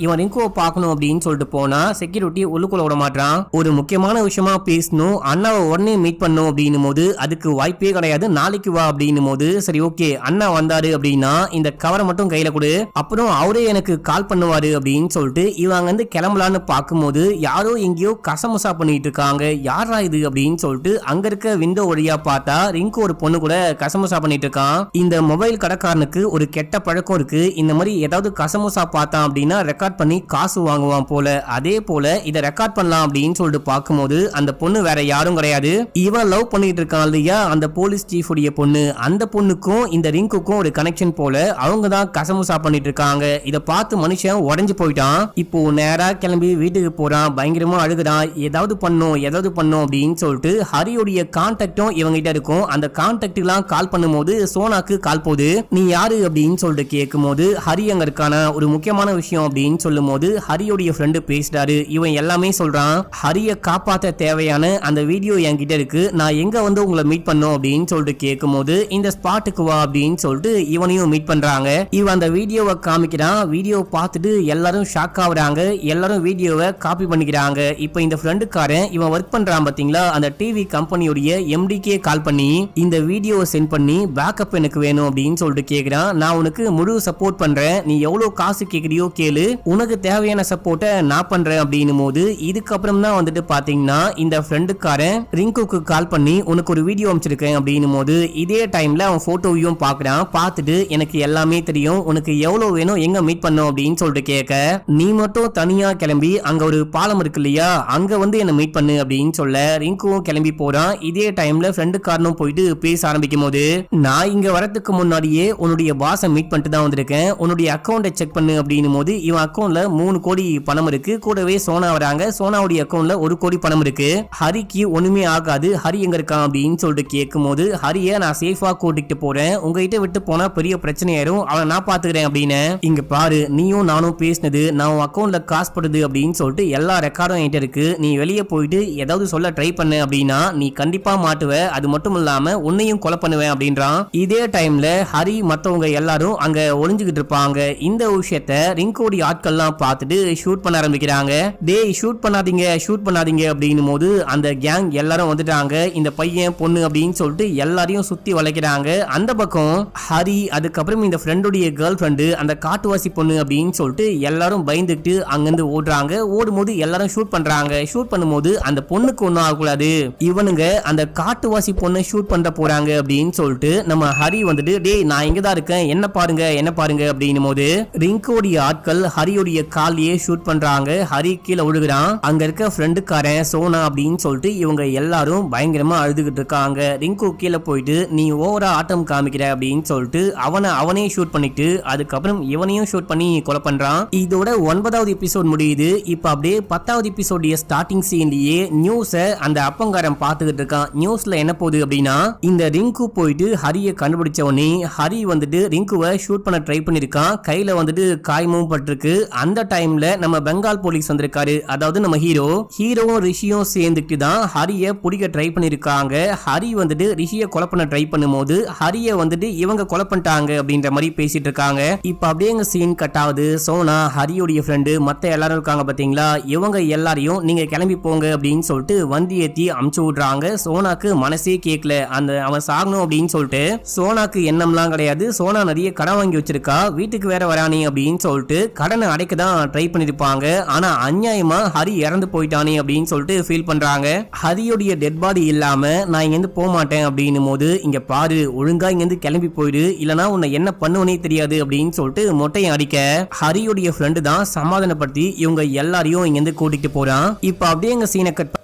இவன் ரிங்குவை பார்க்கணும் அப்படின்னு சொல்லிட்டு போனா செக்யூரிட்டி உள்ளுக்குள்ள விட மாட்டான். ஒரு முக்கியமான விஷயமா பேசணும், அண்ணாவை உடனே மீட் பண்ணும் அப்படின்னும் போது அதுக்கு வாய்ப்பே கிடையாது, நாளைக்கு வா அப்படின்னும் போது சரி ஓகே அண்ணா வந்தாரு அப்படின்னா இந்த கவரை மட்டும் கையில கொடு, அப்புறம் அவரே எனக்கு கால் பண்ணுவாரு அப்படின்னு சொல்லிட்டு இவங்க வந்து கிளம்பலான்னு பார்க்கும்போது யாரோ எங்கேயோ கசமுசா பண்ணிட்டு இருக்காங்க. யாரா இது அப்படின்னு சொல்லிட்டு அங்க இருக்க விண்டோ வழியா பார்த்தா ரிங்கு ஒரு பொண்ணு கூட கசமுசா பண்ணிட்டு இருக்கான். இந்த மொபைல் கடைக்காரனுக்கு ஒரு கெட்ட பழக்கம் இருக்கு. இந்த மாதிரி ஏதாவது கசமுசா பார்த்தான் அப்படின்னா ரெக்கார்ட் ரெக்கார்ட் பண்ணி காசு வாங்குவான் போல. அதே போல இதை ரெக்கார்ட் பண்ணலாம் அப்படின்னு சொல்லிட்டு பார்க்கும்போது அந்த பொண்ணு வேற யாரும் கிடையாது, இவன் லவ் பண்ணிட்டு இருக்கான் இல்லையா அந்த போலீஸ் சீஃப் உடைய பொண்ணு. அந்த பொண்ணுக்கும் இந்த ரிங்குக்கும் ஒரு கனெக்ஷன் போல, அவங்க தான் கசமுசா பண்ணிட்டு இருக்காங்க. இத பார்த்து மனுஷன் உடஞ்சு போயிட்டான். இப்போ நேரா கிளம்பி வீட்டுக்கு போறான், பயங்கரமா அழுகுறான். ஏதாவது பண்ணும் அப்படின்னு சொல்லிட்டு ஹரியோடைய கான்டாக்டும் இவங்க கிட்ட இருக்கும். அந்த கான்டாக்ட் எல்லாம் கால் பண்ணும்போது சோனாக்கு கால் போகுது. நீ யாரு அப்படின்னு சொல்லிட்டு கேட்கும் போது ஹரி அங்க இருக்கான ஒரு முக்கியமான விஷயம் அப்படின்னு சொல்லும் போது ஹரியோடைய ஃப்ரெண்டு பேசுறாரு. இவன் எல்லாமே சொல்றான். ஹரிய காப்பாத்த தேவையான அந்த வீடியோ என்கிட்ட இருக்கு, நான் எங்க வந்து உங்களை மீட் பண்ணும் அப்படின்னு சொல்லிட்டு கேட்கும் போது இந்த ஸ்பாட்டுக்கு வா அப்படின்னு சொல்லிட்டு இவனையும் மீட் பண்றாங்க. இவன் அந்த வீடியோவை காமிக்கிறான். வீடியோ பார்த்துட்டு எல்லாரும் ஷாக் ஆகுறாங்க. எல்லாரும் வீடியோவை காப்பி பண்ணிக்கிறாங்க. இப்போ இந்த ஃப்ரெண்டுக்காரன் இவன் ஒர்க் பண்றான் பாத்தீங்களா அந்த டிவி கம்பெனியோடைய எம்டிக்கே கால் பண்ணி இந்த வீடியோவை சென்ட் பண்ணி பேக்கப் எனக்கு வேணும் அப்படின்னு சொல்லிட்டு கேக்குறான். நான் உனக்கு முழு சப்போர்ட் பண்றேன், நீ எவ்வளவு காசு கேக்குறியோ கேளு, உனக்கு தேவையான சப்போர்ட்டை நான் பண்றேன் அப்படின்னு போது இதுக்கப்புறம் தான் வந்துட்டு பாத்தீங்கன்னா இந்த ஃப்ரெண்டுக்காரன் ரிங்குக்கு கால் பண்ணி உனக்கு ஒரு வீடியோ அமைச்சிருக்கேன் அப்படின்னு போது இதே டைம்ல அவன் போட்டோவையும் பாக்குறான். பார்த்துட்டு எனக்கு எல்லாமே தெரியும், உனக்கு எவ்வளவு வேணும், எங்க மீட் பண்ணும் அப்படின்னு சொல்லிட்டு கேட்க, நீ மட்டும் தனியா கிளம்பி அங்க ஒரு பாலம் இருக்கு இல்லையா அங்க வந்து என்ன மீட் பண்ணு அப்படின்னு சொல்ல ரிங்குவும் கிளம்பி போறான். இதே டைம்ல ஃப்ரெண்டுக்காரனும் போயிட்டு பேச ஆரம்பிக்கும் போது நான் இங்க வரதுக்கு முன்னாடியே உன்னுடைய பாஸை மீட் பண்ணிட்டு தான் வந்திருக்கேன், உன்னுடைய அக்கௌண்ட்டை செக் பண்ணு அப்படின்னு போது இவன் அக்கௌண்ட்ல 3 கோடி பணம் இருக்கு, கூடவே சோனா வராங்க, சோனாவுடைய அக்கௌண்ட்ல 1 கோடி பணம் இருக்கு. ஹரிக்கு ஒண்ணுமே ஆகாது, ஹரி எங்க இருக்கான் அப்படின்னு சொல்லிட்டு கேட்கும் போது ஹரிய நான் சேஃபா கூட்டிட்டு போறேன், உங்ககிட்ட விட்டு போனா பெரிய பிரச்சனை ஆயிரும், அவனை நான் பாத்துக்கிறேன் அப்படின்னு. இங்க பாரு, நீயும் நானும் பேசினது, நான் உன் அக்கௌண்ட்ல காசு படுது அப்படின்னு சொல்லிட்டு எல்லா ரெக்கார்டும் என்கிட்ட இருக்கு, நீ வெளியே போயிட்டு ஏதாவது சொல்ல ட்ரை பண்ண அப்படின்னா நீ கண்டிப்பா மாட்டுவ, அது மட்டும் இல்லாம உன்னையும் கொலை பண்ணுவேன் அப்படின்றான். இதே டைம்ல ஹரி மத்தவங்க எல்லாரும் அங்க ஒளிஞ்சுகிட்டு இருப்பாங்க. இந்த விஷயத்த ரிங்கோடி ஆட்கள்லாம் பார்த்துட்டு ஷூட் பண்ண ஆரம்பிக்கிறாங்க. டேய் ஷூட் பண்ணாதீங்க அப்படின்னு போது அந்த கேங் எல்லாரும் வந்துட்டாங்க. இந்த பையன் பொண்ணு அப்படின்னு சொல்லிட்டு எல்லாரையும் சுத்தி வளைக்கிறாங்க. அந்த பக்கம் ஹரி அதுக்கப்புறம் இந்த ஃப்ரெண்டுடைய கேர்ள் ஃப்ரெண்டு அந்த காட்டுவாசி பொண்ணு அப்படின்னு சொல்லிட்டு எல்லாரும் பயந்துட்டு அங்கிருந்து ஓடுறாங்க. ஓடும்போது எல்லாரும் ஷூட் பண்றாங்க. ஷூட் பண்ணும்போது அந்த பொண்ணுக்கு ஒன்னும் ஆகக்கூடாது, இவனுங்க அந்த காட்டுவாசி பொண்ணை ஷூட் பண்ற போறாங்க அப்படின்னு சொல்லிட்டு நம்ம ஹரி வந்துட்டு டேய் நான் இங்கதான் இருக்கேன், என்ன பாருங்க அப்படின்னு போது ரிங்கோடைய ஆட்கள் ஹரியோடைய காலையே ஷூட் பண்றாங்க. ஹரி கீழே விழுகிறான். அங்க இருக்க ஃப்ரெண்டுக்காரன் சோனா அப்படின்னு சொல்லிட்டு இவங்க எல்லாரும் பயங்கரமா அழுதுகிட்டு இருக்காங்க. ரிங்கு கீழே போயிட்டு நீ ஓவரா ஆட்டம் காமிக்கிற அப்படின்னு சொல்லிட்டு அவனே ஷூட் பண்ணிட்டு அதுக்கப்புறம் இவனையும் ஷூட் பண்ணி கொலை பண்றான். இதோட 9வது எபிசோட் முடியுது. இப்ப அப்படியே 10வது எபிசோடைய ஸ்டார்டிங் சீன்லயே நியூஸ அந்த அப்பங்காரன் பாத்துக்கிட்டு இருக்கான். நியூஸ்ல என்ன போகுது அப்படின்னா இந்த ரிங்கு போயிட்டு ஹரிய கண்டுபிடிச்ச உடனே ஹரி வந்துட்டு ரிங்குவை ஷூட் பண்ண ட்ரை பண்ணிருக்கான். கையில வந்துட்டு காயமும் பட்டிருக்கு. அந்த டைம்ல நம்ம பெங்கால் போலீஸ் வந்திருக்காரு, அதாவது நம்ம ஹீரோவும் ரிஷியும் சேர்ந்துட்டு தான் ஹரிய பிடிக்க ட்ரை பண்ணிருக்காங்க. ஹரி வந்துட்டு ரிஷியை கொலை பண்ண ட்ரை பண்ணும்போது ஹரிய வந்துட்டு இவங்க கொலை பண்ணிட்டாங்க அப்படின்ற மாதிரி பேசிட்டு இருக்காங்க. இப்ப அப்படியே சீன் கட் ஆகுது. சோனா ஹரியோடைய ஃப்ரெண்டு மத்த எல்லாரும் இருக்காங்க பாத்தீங்களா, இவங்க எல்லாரையும் நீங்க கிளம்பி போங்க அப்படின்னு சொல்லிட்டு வண்டி ஏத்தி அமுச்சு விடுறாங்க. சோனாக்கு மனசே கேட்கல, அந்த அவன் சாகணும் அப்படின்னு சொல்லிட்டு. சோனாக்கு எண்ணம்லாம் கிடையாது, சோனா நிறைய கடன் வாங்கி வச்சிருக்கா, வீட்டுக்கு வேற வரானே அப்படின்னு சொல்லிட்டு கடனை அடைக்க தான் ட்ரை பண்ணிருப்பாங்க. ஆனா அநியாயமா ஹரி இறந்து போயிட்டானே அப்படின்னு சொல்லிட்டு ஃபீல் பண்றாங்க. ஹரியோடைய டெட் பாடி இல்லாம நான் இங்க இருந்து போக மாட்டேன் அப்படின்னும் போது இங்க பாரு ஒழுங்கா இங்க இருந்து கிளம்பி போயிடு, இல்லனா உன்னை என்ன பண்ணுவனே தெரியாது அப்படின்னு சொல்லிட்டு மொட்டையை அடிக்க ஹரியோடைய ஃப்ரெண்டு தான் சமாதானப்படுத்தி இவங்க எல்லாரையும் இங்க இருந்து கூட்டிட்டு போறான். இப்ப அப்படியே எங்க சீனை கட்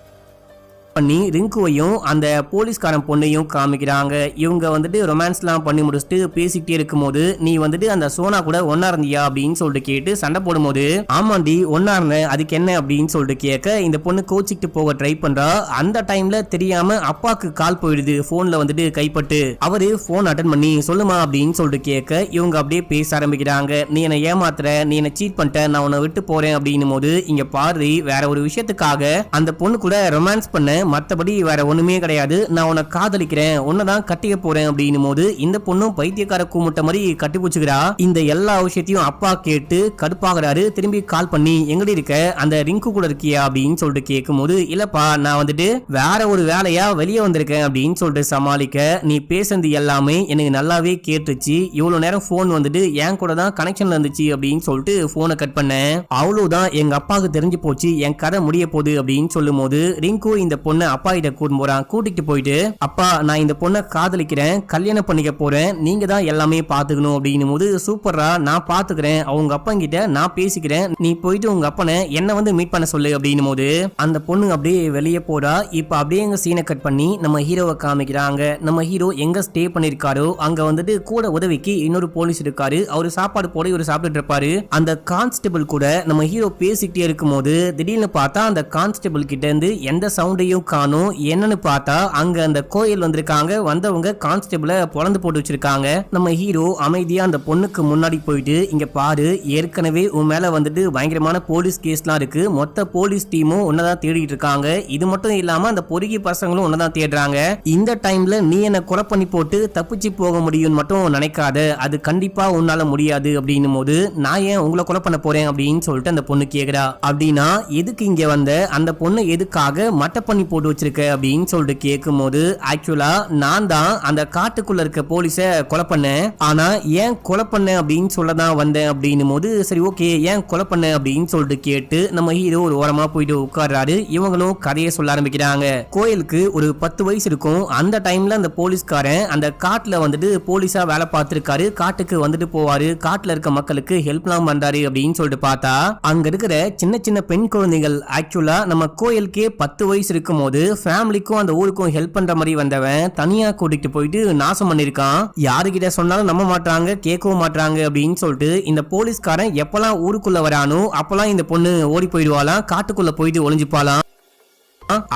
பண்ணி ரிங்குவையும் அந்த போலீஸ்காரன் பொண்ணையும் காமிக்கிறாங்க. இவங்க வந்துட்டு ரொமான்ஸ்லாம் பண்ணி முடிச்சுட்டு பேசிக்கிட்டே இருக்கும்போது நீ வந்துட்டு அந்த சோனா கூட ஒன்னா இருந்தியா அப்படின்னு சொல்லிட்டு கேட்டு சண்டை போடும்போது ஆமாண்டி ஒன்னா இருந்தேன், அதுக்கு என்ன அப்படின்னு சொல்லிட்டு கேட்க இந்த பொண்ணு கோச்சிக்கிட்டு போக ட்ரை பண்றா. அந்த டைம்ல தெரியாம அப்பாக்கு கால் போயிடுது, போன்ல வந்துட்டு கைப்பட்டு. அவரு போன் அட்டன் பண்ணி சொல்லுமா அப்படின்னு சொல்லிட்டு கேட்க இவங்க அப்படியே பேச ஆரம்பிக்கிறாங்க. நீ என்ன ஏமாத்துற, நீ என்ன சீட் பண்ணிட்ட, நான் உன்னை விட்டு போறேன் அப்படின்னும் போது இங்க பாரு வேற ஒரு விஷயத்துக்காக அந்த பொண்ணு கூட ரொமான்ஸ் பண்ண, மத்தபடி வேற ஒண்ணுமே கிடையாது, நான் உன்னை காதலிக்கிறேன், உன்னதான் கட்டிக்க போறேன் அப்படின்னும் போது இந்த பொண்ணும் பைத்தியக்கார கூமுட்ட மாதிரி கட்டி பூச்சுக்கிறா. இந்த எல்லா விஷயத்தையும் அப்பா கேட்டு கடுப்பாகிறாரு. திரும்பி கால் பண்ணி எங்கடி இருக்க, அந்த ரிங்கு கூட இருக்கியா அப்படின்னு சொல்லிட்டு கேட்கும் போது இல்லப்பா நான் வந்துட்டு வேற ஒரு வேலையா வெளியே வந்திருக்கேன் அப்படின்னு சொல்லிட்டு சமாளிக்க, நீ பேசுறது எல்லாமே எனக்கு நல்லாவே கேட்டுச்சு, இவ்வளவு நேரம் போன் வந்துட்டு என் கூட தான் கனெக்ஷன்ல இருந்துச்சு அப்படின்னு சொல்லிட்டு போனை கட் பண்ணேன். அவ்வளவுதான் எங்க அப்பாவுக்கு தெரிஞ்சு போச்சு, என் கதை முடிய போகுது அப்படின்னு சொல்லும் போது ரிங்கு இந்த பொண்ணு பொண்ணை அப்பா கிட்ட கூட்டிட்டு போறான். கூட்டிட்டு போயிட்டு அப்பா நான் இந்த பொண்ணை காதலிக்கிறேன், கல்யாணம் பண்ணிக்க போறேன், நீங்க தான் எல்லாமே பாத்துக்கணும் அப்படின்னும் போது சூப்பரா நான் பாத்துக்கிறேன், அவங்க அப்பா கிட்ட நான் பேசிக்கிறேன், நீ போயிட்டு உங்க அப்பனை என்ன வந்து மீட் பண்ண சொல்லு அப்படின்னும் போது அந்த பொண்ணு அப்படியே வெளியே போறா. இப்ப அப்படியே எங்க சீனை கட் பண்ணி நம்ம ஹீரோவை காமிக்கிறாங்க. நம்ம ஹீரோ எங்க ஸ்டே பண்ணிருக்காரோ அங்க வந்துட்டு கூட உதவிக்கு இன்னொரு போலீஸ் இருக்காரு. அவரு சாப்பாடு போட இவரு சாப்பிட்டு இருப்பாரு. அந்த கான்ஸ்டபிள் கூட நம்ம ஹீரோ பேசிக்கிட்டே இருக்கும் போது திடீர்னு பார்த்தா அந்த கான்ஸ்டபிள் கிட்ட இருந்து எந்த சவுண்டையும் காணும். என்னன்னு பார்த்தா அங்க அந்த கோயில் வந்திருக்காங்க. வந்தவங்க கான்ஸ்டபிள பொளந்து போட்டு வச்சிருக்காங்க. நம்ம ஹீரோ அமைதியா அந்த பொண்ணுக்கு முன்னாடி போயிட்டு இங்க பாரு, ஏற்கனவே உன் மேல வந்துட்டு பயங்கரமான போலீஸ் கேஸ்லாம் இருக்கு, மொத்த போலீஸ் டீமும் உன்னதான் தேடிட்டு இருக்காங்க, இது மட்டும் இல்லாம அந்த பொறுக்கி பசங்களும் உன்னதான் தேடுறாங்க, இந்த டைம்ல நீ என்ன கொலை பண்ணி போட்டு தப்பிச்சு போக முடியும்னு மட்டும் நினைக்காத, அது கண்டிப்பா உன்னால முடியாது அப்படின்னும் போது நான் ஏன் உங்களை கொலை பண்ண போறேன் அப்படின்னு சொல்லிட்டு அந்த பொண்ணு கேக்குறா. அப்படின்னா எதுக்கு இங்க வந்த, அந்த பொண்ணு எதுக்காக மட்டை பண்ணி போட்டு வச்சிருக்க அப்படின்னு சொல்லிட்டு கேட்கும் போது ஆக்சுவலா நான் தான் அந்த காட்டுக்குள்ள இருக்க போலீஸ கொலை பண்ணேன், ஆனா ஏன் கொலை பண்ண அப்படின்னு சொல்லதான் வந்தேன் அப்படின்னும் போது சரி ஓகே ஏன் கொலை பண்ண அப்படின்னு சொல்லிட்டு கேட்டு நம்ம ஹீரோ ஒரு ஓரமா போயிட்டு உட்கார்றாரு. இவங்களும் கதையை சொல்ல ஆரம்பிக்கிறாங்க. கோயிலுக்கு ஒரு 10 வயசு இருக்கும். அந்த டைம்ல அந்த போலீஸ்காரன் அந்த காட்டுல வந்துட்டு போலீஸா வேலை பார்த்திருக்காரு. காட்டுக்கு வந்துட்டு போவாரு, காட்டுல இருக்க மக்களுக்கு ஹெல்ப்லாம் பண்றாரு அப்படின்னு சொல்லிட்டு பார்த்தா அங்க இருக்கிற சின்ன சின்ன பெண் குழந்தைகள் ஆக்சுவலா நம்ம கோயிலுக்கே 10 வயசு இருக்கும் போது ஃபேமிலிக்கும் அந்த ஊருக்கும் ஹெல்ப் பண்ற மாதிரி வந்தவன் தனியா கூட்டிட்டு போயிட்டு நாசம் பண்ணிருக்கான். யாருகிட்ட சொன்னாலும் நம்ப மாட்டாங்க, கேட்கவும் மாட்டாங்க அப்படின்னு சொல்லிட்டு இந்த போலீஸ்காரன் எப்பெல்லாம் ஊருக்குள்ள வரானோ அப்பெல்லாம் இந்த பொண்ணு ஓடி போயிடுவாளாம், காட்டுக்குள்ள போயிட்டு ஒளிஞ்சுப்பாலாம்.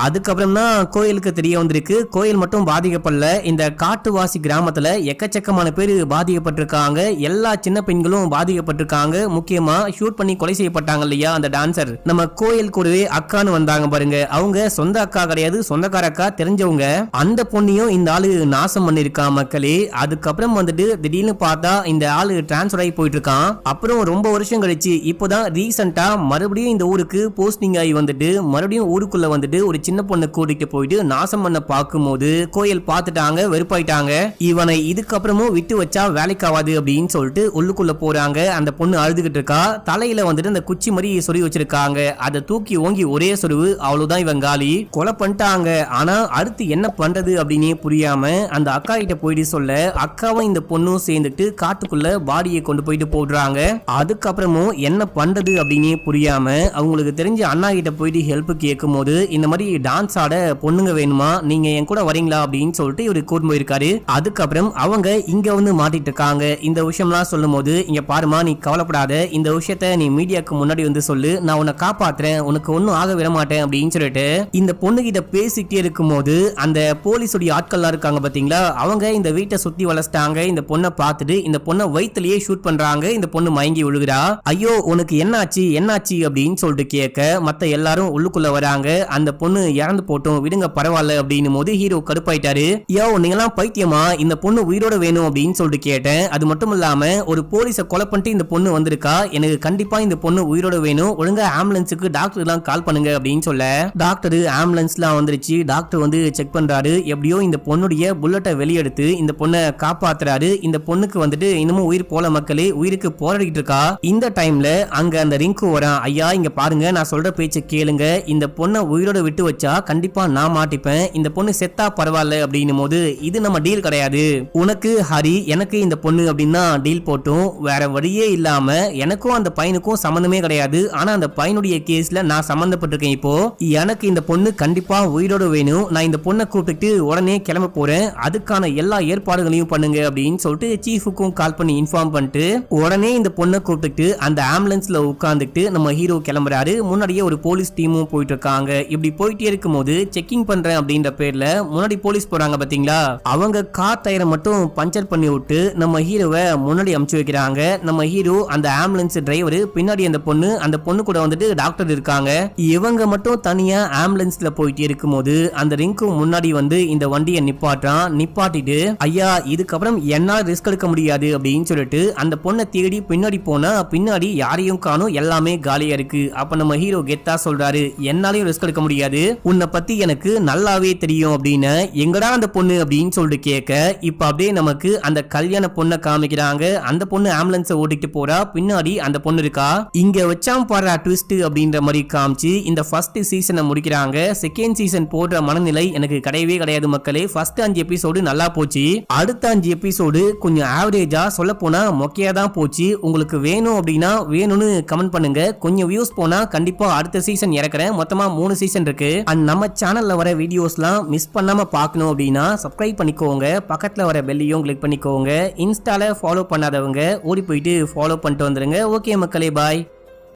அதுக்கப்புறம் தான் கோயிலுக்கு தெரிய வந்திருக்கு. கோயில் மட்டும் பாதிக்கப்படல, இந்த காட்டுவாசி கிராமத்துல எக்கச்சக்கமான பேர் பாதிக்கப்பட்டிருக்காங்க. எல்லா சின்ன பெண்களும் பாதிக்கப்பட்டிருக்காங்க. முக்கியமா ஷூட் பண்ணி கொலை செய்யப்பட்டாங்க இல்லையா அந்த டான்சர், நம்ம கோயில் கூடவே அக்கான்னு வந்தாங்க பாருங்க, அவங்க சொந்த அக்கா கிடையாது, சொந்தக்கார அக்கா, தெரிஞ்சவங்க. அந்த பொண்ணையும் இந்த ஆளு நாசம் பண்ணிருக்கான் மக்களே. அதுக்கப்புறம் வந்துட்டு திடீர்னு பார்த்தா இந்த ஆளு டிரான்ஸ்பர் ஆகி போயிட்டு இருக்கான். அப்புறம் ரொம்ப வருஷம் கழிச்சு இப்போதான் ரீசெண்டா மறுபடியும் இந்த ஊருக்கு போஸ்டிங் ஆகி வந்துட்டு மறுபடியும் ஊருக்குள்ள வந்துட்டு ஒரு சின்ன பொண்ணை கூட்டிட்டு போயிட்டு நாசம் பண்ண பார்க்கும்போது கோயில் பார்த்துட்டாங்க, வெறுப்பாயிட்டாங்க. இவனை இதுக்கப்புறமும் விட்டு வச்சா வேலைக்கு ஆகாது அப்படின்னு சொல்லிட்டு உள்ளுக்குள்ள போறாங்க. அந்த பொண்ணு அழுதுகிட்டு இருக்கா. தலையில வந்துட்டு அந்த குச்சி மாதிரி சொருவி வச்சிருக்காங்க. அதை தூக்கி ஓங்கி ஒரே சொருவு, அவ்வளவுதான் இவன் காலி, கொலை பண்ணிட்டாங்க. ஆனா அடுத்து என்ன பண்றது அப்படின்னு புரியாம அந்த அக்கா கிட்ட போயிட்டு சொல்ல அக்காவும் இந்த பொண்ணும் சேர்ந்துட்டு காட்டுக்குள்ள பாடியை கொண்டு போயிட்டு போடுறாங்க. அதுக்கப்புறமும் என்ன பண்றது அப்படின்னு புரியாம அவங்களுக்கு தெரிஞ்ச அண்ணா கிட்ட போயிட்டு ஹெல்ப் கேட்கும் போது இந்த மாதிரி டான்ஸ் ஆட பொண்ணுங்க வேணுமா, நீங்க என் கூட வரீங்களா அப்படின்னு சொல்லிட்டு இவரு கூட்டு போயிருக்காரு. அதுக்கப்புறம் அவங்க இங்க வந்து மாட்டிட்டு இருக்காங்க. இந்த விஷயம்லாம் சொல்லும் போது இங்க பாருமா, நீ கவலைப்படாத, இந்த விஷயத்த நீ மீடியாக்கு முன்னாடி வந்து சொல்லு, நான் உன்னை காப்பாத்துறேன், உனக்கு ஒன்னும் ஆக விட மாட்டேன் அப்படின்னு சொல்லிட்டு இந்த பொண்ணு கிட்ட பேசிக்கிட்டே இருக்கும் போது அந்த போலீஸோட ஆட்கள்லாம் இருக்காங்க பாத்தீங்களா, அவங்க இந்த வீட்டை சுத்தி வளர்ச்சிட்டாங்க. இந்த பொண்ணை பார்த்துட்டு இந்த பொண்ணை வயிற்றுலயே ஷூட் பண்றாங்க. இந்த பொண்ணு மயங்கி விழுகிறா. ஐயோ உனக்கு என்னாச்சு என்னாச்சு அப்படின்னு சொல்லிட்டு கேட்க மத்த எல்லாரும் உள்ளுக்குள்ள வராங்க. அந்த பொண்ணு இறந்து போட்டோம், விடுங்க பரவாயில்ல அப்படின்னும் போது ஹீரோ கடுப்பாயிட்டாரு. யோ நீங்களாம் பைத்தியமா, இந்த பொண்ணு உயிரோட வேணும் அப்படின்னு சொல்லிட்டு கேட்டேன். அது மட்டும் இல்லாம ஒரு போலீஸை கொலை பண்ணிட்டு இந்த பொண்ணு வந்திருக்கா, எனக்கு கண்டிப்பா இந்த பொண்ணு உயிரோட வேணும், ஒழுங்கா ஆம்புலன்ஸுக்கு டாக்டர் எல்லாம் கால் பண்ணுங்க அப்படின்னு சொல்ல டாக்டர் ஆம்புலன்ஸ்லாம் வந்துருச்சு. டாக்டர் வந்து செக் பண்றாரு. எப்படியோ இந்த பொண்ணுடைய புல்லட்டை வெளியெடுத்து இந்த பொண்ணை காப்பாத்துறாரு. இந்த பொண்ணுக்கு வந்துட்டு இன்னமும் உயிர் போல மக்களே, உயிருக்கு போராடிட்டு இருக்கா. இந்த டைம்ல அங்க அந்த ரிங்கு வரான். ஐயா இங்க பாருங்க, நான் சொல்ற பேச்சு கேளுங்க, இந்த பொண்ணை உயிரோட விட்டு வச்சா கண்டிப்பா நான் மாட்டிப்பேன், இந்த பொண்ணு செத்தா பரவாயில்ல அப்படின்னும் போது இது நம்ம டீல் கிடையாது, உனக்கு ஹரி எனக்கு இந்த பொண்ணு அப்படின்னா டீல் போட்டோம், வேற வழியே இல்லாம எனக்கும் அந்த பையனுக்கும் சம்பந்தமே கிடையாது, ஆனா அந்த பையனுடைய கேஸ்ல நான் சம்பந்தப்பட்டிருக்கேன், இப்போ எனக்கு இந்த பொண்ணு கண்டிப்பா உயிரோட வேணும், நான் இந்த பொண்ணை கூப்பிட்டு உடனே கிளம்ப போறேன், அதுக்கான எல்லா ஏற்பாடுகளையும் பண்ணுங்க அப்படின்னு சொல்லிட்டு சீஃபுக்கும் கால் பண்ணி இன்ஃபார்ம் பண்ணிட்டு உடனே இந்த பொண்ணை கூப்பிட்டு அந்த ஆம்புலன்ஸ்ல உட்கார்ந்துட்டு நம்ம ஹீரோ கிளம்புறாரு. முன்னாடியே ஒரு போலீஸ் டீமும் போயிட்டு இருக்காங்க. இப்படி போயிட்டே இருக்கும் போது செக்கிங் பண்றேன் அப்படின்ற பேர்ல முன்னாடி போலீஸ் போறாங்க பாத்தீங்களா, அவங்க கார் டயரை மட்டும் பஞ்சர் பண்ணி விட்டு நம்ம ஹீரோவை முன்னாடி அமுச்சு வைக்கிறாங்க. நம்ம ஹீரோ அந்த ஆம்புலன்ஸ் டிரைவர், பின்னாடி அந்த பொண்ணு கூட வந்துட்டு டாக்டர் இருக்காங்க. இவங்க மட்டும் தனியா ஆம்புலன்ஸ்ல போயிட்டு இருக்கும் போது அந்த ரிங்கு முன்னாடி வந்து இந்த வண்டியை நிப்பாட்டான். நிப்பாட்டிட்டு ஐயா இதுக்கப்புறம் என்னால ரிஸ்க் எடுக்க முடியாது அப்படின்னு சொல்லிட்டு அந்த பொண்ணை தேடி பின்னாடி போனா பின்னாடி யாரையும் காணும், எல்லாமே காலியா இருக்கு. அப்ப நம்ம ஹீரோ கெத்தா சொல்றாரு, என்னாலையும் ரிஸ்க் எடுக்க முடியாது, முடியாது, உன்னை பத்தி எனக்கு நல்லாவே தெரியும் அப்படின்னு எங்கடா அந்த பொண்ணு அப்படின்னு சொல்லிட்டு கேட்க இப்ப அப்படியே நமக்கு அந்த கல்யாண பொண்ணை காமிக்கிறாங்க. அந்த பொண்ணு ஆம்புலன்ஸை ஓட்டிட்டு போறா, பின்னாடி அந்த பொண்ணு இருக்கா. இங்க வச்சாம் பாரு ட்விஸ்ட் அப்படின்ற மாதிரி காமிச்சு இந்த ஃபர்ஸ்ட் சீசனை முடிக்கிறாங்க. செகண்ட் சீசன் போடுற மனநிலை எனக்கு கிடையவே கிடையாது மக்களே. ஃபர்ஸ்ட் 5 எபிசோடு நல்லா போச்சு, அடுத்த 5 எபிசோடு கொஞ்சம் ஆவரேஜா, சொல்ல போனா மொக்கையா தான் போச்சு. உங்களுக்கு வேணும் அப்படின்னா வேணும்னு கமெண்ட் பண்ணுங்க, கொஞ்சம் வியூஸ் போனா கண்டிப்பா அடுத்த சீசன் இறக்குறேன். மொத்தமா 3 சீசன் இருக்கு. அண்ட் நம்ம சேனல்ல வர வீடியோஸ்லாம் மிஸ் பண்ணாம பார்க்கணும் அப்படின்னா சப்ஸ்கிரைப் பண்ணிக்கோங்க, பக்கத்துல வர பெல்லையும் கிளிக் பண்ணிக்கோங்க. இன்ஸ்டால ஃபாலோ பண்ணாதவங்க ஓடி போயிட்டு ஃபாலோ பண்ணிட்டு வந்துருங்க. ஓகே மக்களே, பாய்.